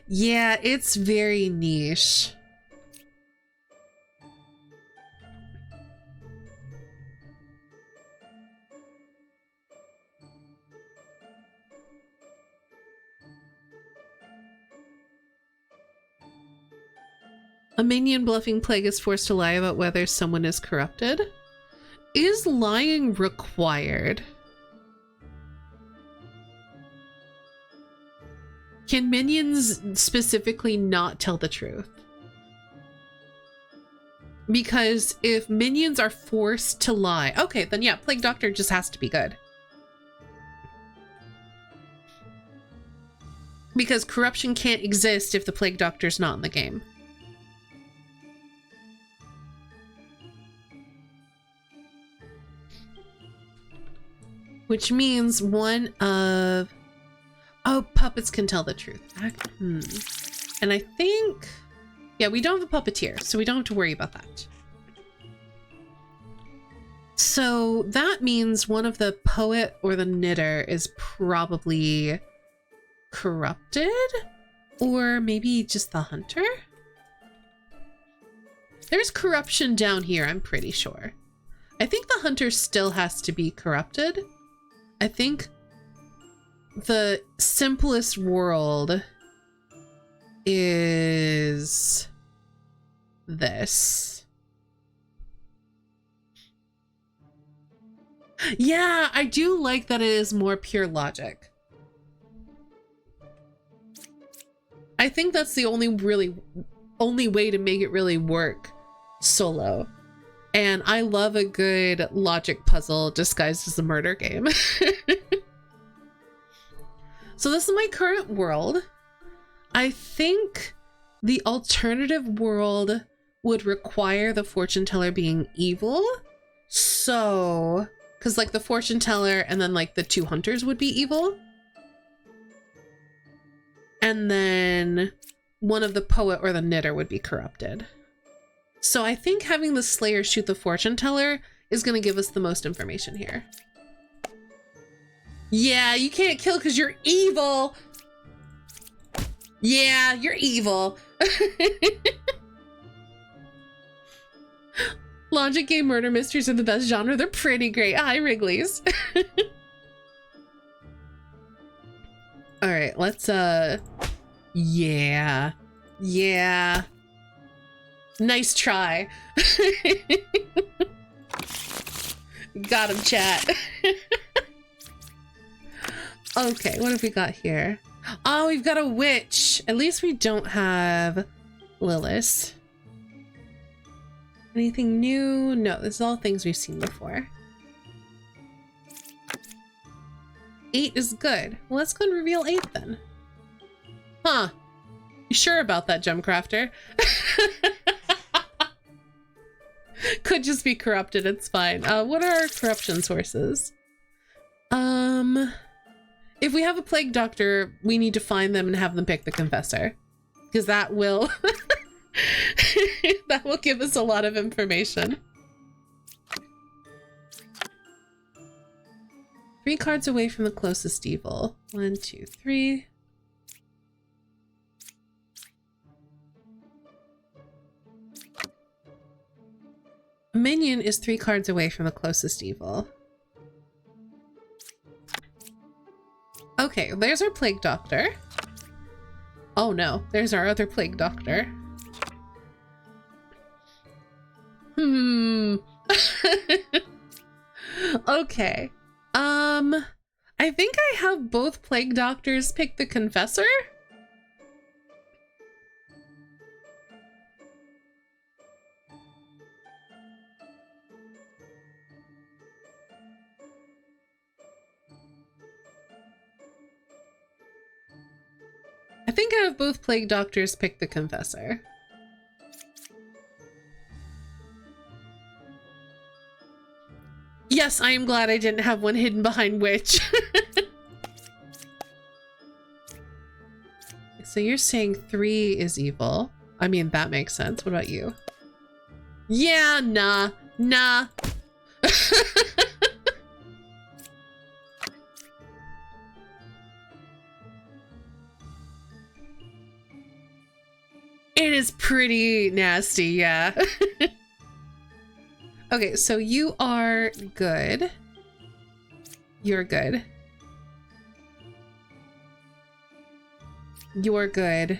A: Yeah, it's very niche. A minion bluffing plague is forced to lie about whether someone is corrupted. Is lying required? Can minions specifically not tell the truth? Because if minions are forced to lie, okay, then yeah, Plague Doctor just has to be good. Because corruption can't exist if the Plague Doctor's not in the game. Which means one of... Oh, puppets can tell the truth. And I think... Yeah, we don't have a puppeteer, so we don't have to worry about that. So that means one of the poet or the knitter is probably corrupted? Or maybe just the hunter? There's corruption down here, I'm pretty sure. I think the hunter still has to be corrupted. I think the simplest world is this. Yeah, I do like that it is more pure logic. I think that's the only really only way to make it really work solo. And I love a good logic puzzle disguised as a murder game. So this is my current world. I think the alternative world would require the fortune teller being evil. So, because like the fortune teller and then like the two hunters would be evil. And then one of the poet or the knitter would be corrupted. So I think having the slayer shoot the fortune teller is going to give us the most information here. Yeah, you can't kill because you're evil. Yeah, you're evil. Logic game murder mysteries are the best genre. They're pretty great. Hi, Wrigley's. All right, let's, yeah. Yeah. Nice try. Got him, chat. Okay, what have we got here? Oh, we've got a witch. At least we don't have Lilith. Anything new? No, this is all things we've seen before. 8 is good. Well, let's go and reveal 8 then. Huh. You sure about that, Gemcrafter? Could just be corrupted, it's fine. What are our corruption sources? If we have a plague doctor, we need to find them and have them pick the confessor. Because that will... that will give us a lot of information. 3 cards away from the closest evil. 1, 2, 3. A minion is 3 cards away from the closest evil. Okay, there's our plague doctor. Oh no, there's our other plague doctor. Okay. I think I have both plague doctors pick the confessor. I think I have both plague doctors pick the confessor. Yes, I am glad I didn't have one hidden behind witch. So you're saying 3 is evil. I mean, that makes sense. What about you? Yeah, nah. It is pretty nasty, yeah. Okay, so you are good. You're good. You're good.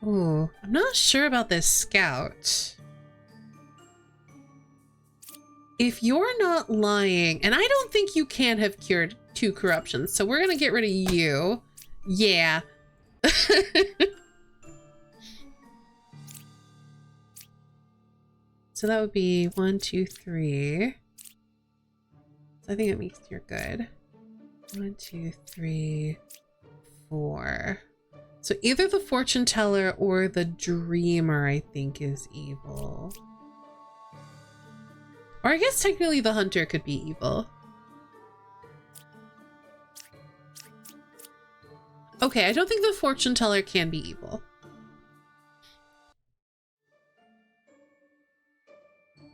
A: Ooh, I'm not sure about this scout. If you're not lying, and I don't think you can have cured 2 corruptions, so we're gonna get rid of you. Yeah. So that would be 1, 2, 3. So I think it means you're good. 1, 2, 3, 4. So either the fortune teller or the dreamer, I think, is evil. Or I guess technically the hunter could be evil. Okay, I don't think the fortune teller can be evil.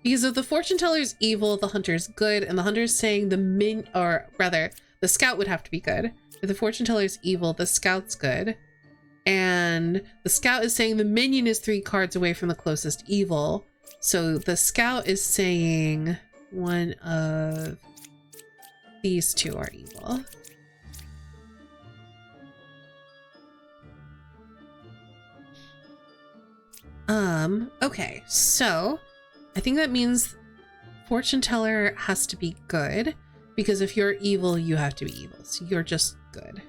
A: Because if the fortune teller is evil, the hunter is good, and the hunter is saying the scout would have to be good. If the fortune teller is evil, the scout's good. And the scout is saying the minion is 3 cards away from the closest evil. So the scout is saying one of these 2 are evil. Okay, so I think that means fortune teller has to be good, because if you're evil, you have to be evil. So you're just good.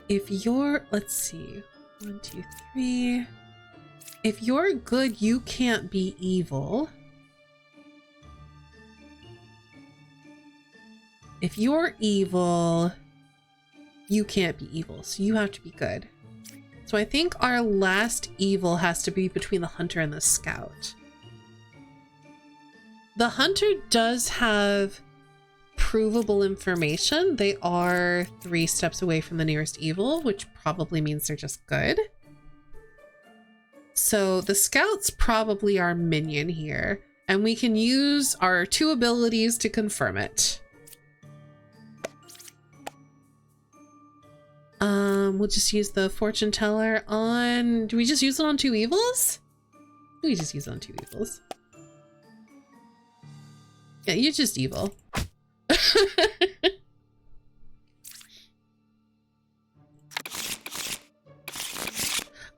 A: If you're, let's see, 1, 2, 3. If you're good, you can't be evil. If you're evil, you can't be evil. So you have to be good. So I think our last evil has to be between the hunter and the scout. The hunter does have provable information. They are 3 steps away from the nearest evil, which probably means they're just good. So the scout's probably our minion here, and we can use our 2 abilities to confirm it. We'll just use the fortune teller on, do we just use it on 2 evils? We just use it on 2 evils. Yeah, you're just evil.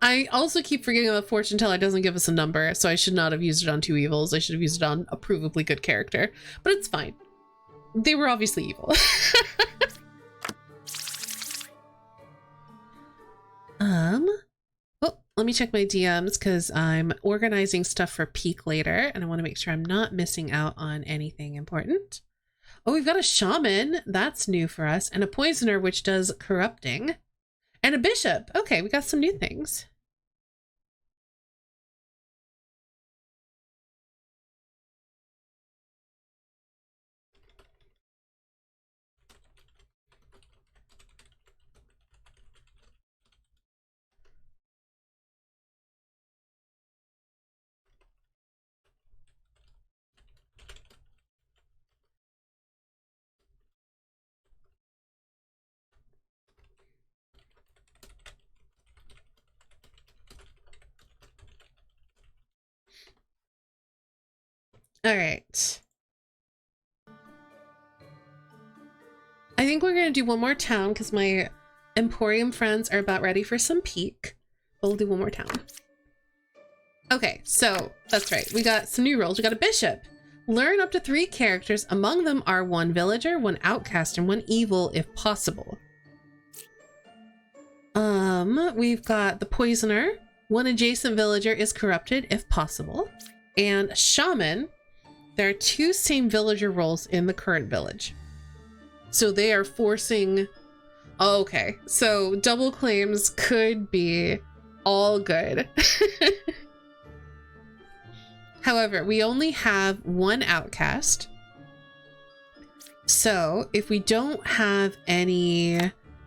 A: I also keep forgetting that fortune teller doesn't give us a number, so I should not have used it on 2 evils. I should have used it on a provably good character, but it's fine. They were obviously evil. Oh, let me check my DMs because I'm organizing stuff for peak later, and I want to make sure I'm not missing out on anything important. Oh, we've got a shaman. That's new for us. And a poisoner, which does corrupting. And a bishop. Okay, we got some new things. All right. I think we're going to do one more town because my Emporium friends are about ready for some peak. But we'll do one more town. Okay, so that's right. We got some new roles. We got a bishop. Learn up to 3 characters. Among them are 1 villager, 1 outcast, and 1 evil if possible. We've got the poisoner. 1 adjacent villager is corrupted if possible. And shaman. There are 2 same villager roles in the current village. So they are forcing... Oh, okay, so double claims could be all good. However, we only have 1 outcast. So if we don't have any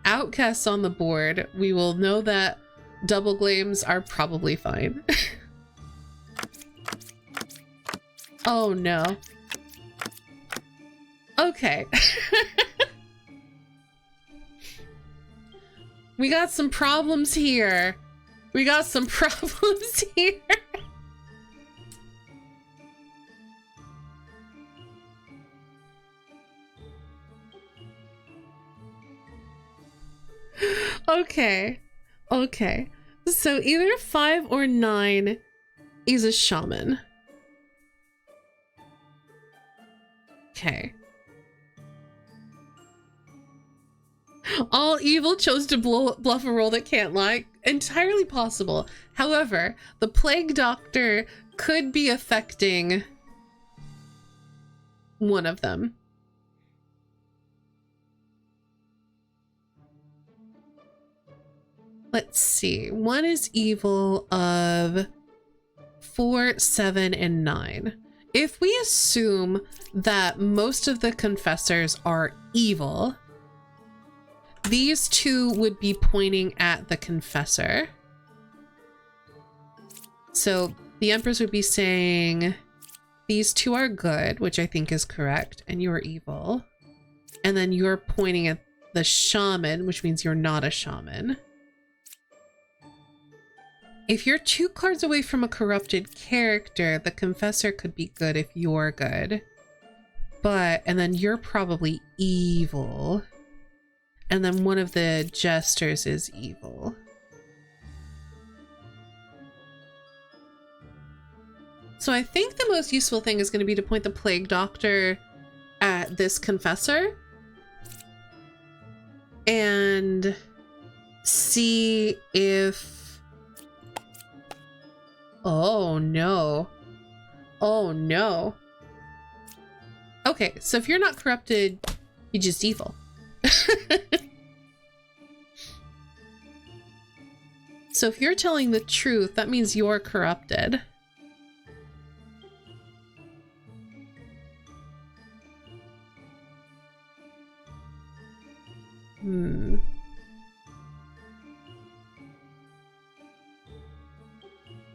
A: outcasts on the board, we will know that double claims are probably fine. Oh no. Okay. We got some problems here. We got some problems here. Okay. Okay. So either 5 or 9 is a shaman. Okay. All evil chose to bluff a roll that can't lie. Entirely possible. However, the plague doctor could be affecting one of them. Let's see. 1 is evil of 4, 7, and 9. If we assume that most of the confessors are evil, these 2 would be pointing at the confessor. So the Empress would be saying, these 2 are good, which I think is correct, and you're evil. And then you're pointing at the shaman, which means you're not a shaman. If you're 2 cards away from a corrupted character, the confessor could be good if you're good. And then you're probably evil. And then one of the jesters is evil. So I think the most useful thing is going to be to point the plague doctor at this confessor and see if... Oh no. Oh no. Okay, so if you're not corrupted, you're just evil. So if you're telling the truth, that means you're corrupted.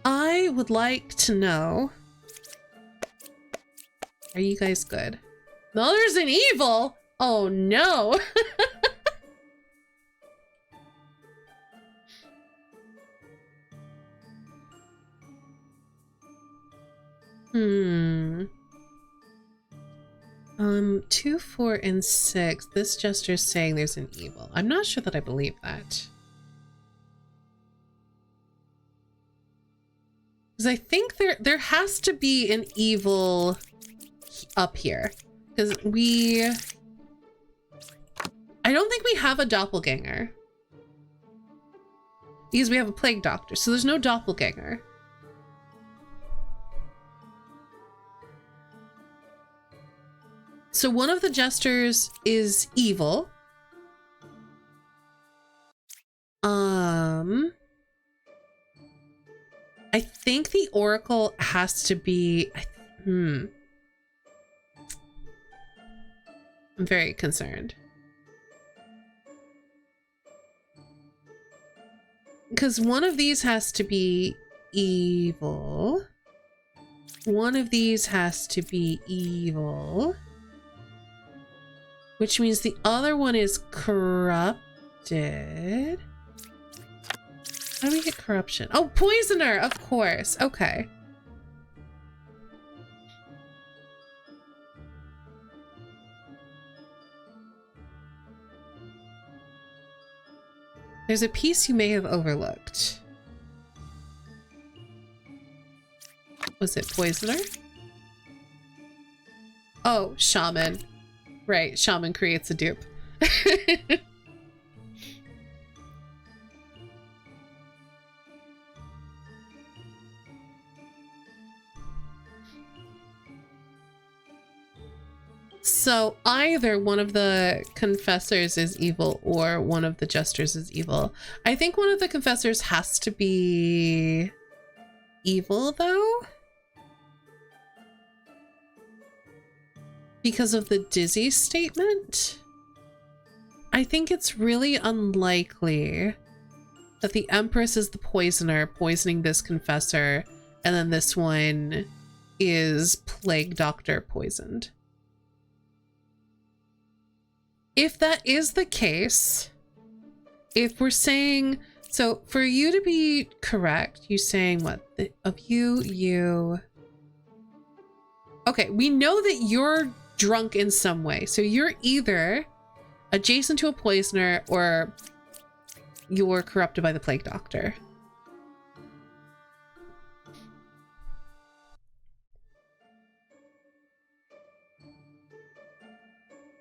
A: I would like to know... Are you guys good? No, there's an evil! Oh no! Hmm. 2, 4, and 6. This gesture's saying there's an evil. I'm not sure that I believe that. Because I think there has to be an evil up here. Because I don't think we have a doppelganger. Because we have a plague doctor, so there's no doppelganger. So one of the jesters is evil. I think the oracle has to be... I'm very concerned. Because one of these has to be evil. One of these has to be evil. Which means the other one is corrupted. How do we get corruption? Oh, poisoner, of course. Okay. There's a piece you may have overlooked. Was it poisoner? Oh, shaman. Right, shaman creates a dupe. So either one of the confessors is evil or one of the jesters is evil. I think one of the confessors has to be evil though, because of the dizzy statement. I think it's really unlikely that the Empress is the poisoner poisoning this confessor, and then this one is plague doctor poisoned. If that is the case, if we're saying, so for you to be correct, you saying what? Of you. Okay, we know that you're drunk in some way. So you're either adjacent to a poisoner or you're corrupted by the plague doctor.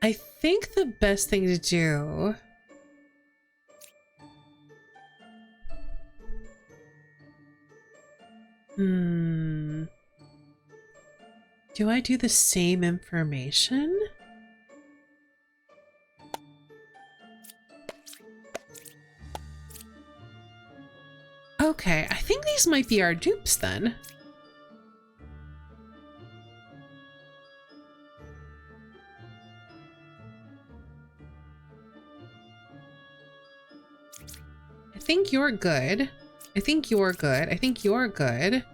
A: I think the best thing to do do I do the same information? Okay, I think these might be our dupes then. I think you're good. I think you're good. I think you're good.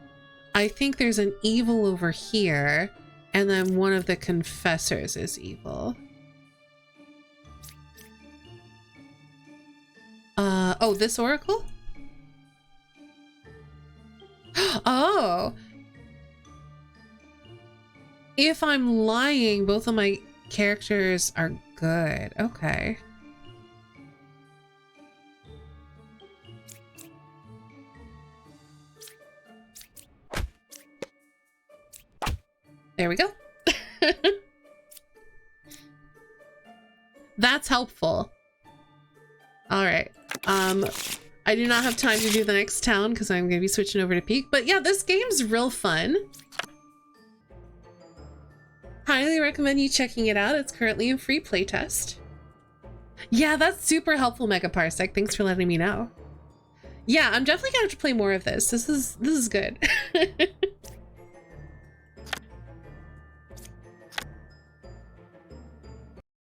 A: I think there's an evil over here, and then one of the confessors is evil. Oh, this oracle? Oh! If I'm lying, both of my characters are good. Okay. There we go. That's helpful. All right. I do not have time to do the next town because I'm going to be switching over to Peak. But yeah, this game's real fun. Highly recommend you checking it out. It's currently in free playtest. Yeah, that's super helpful, Megaparsec. Thanks for letting me know. Yeah, I'm definitely going to have to play more of this. This is good.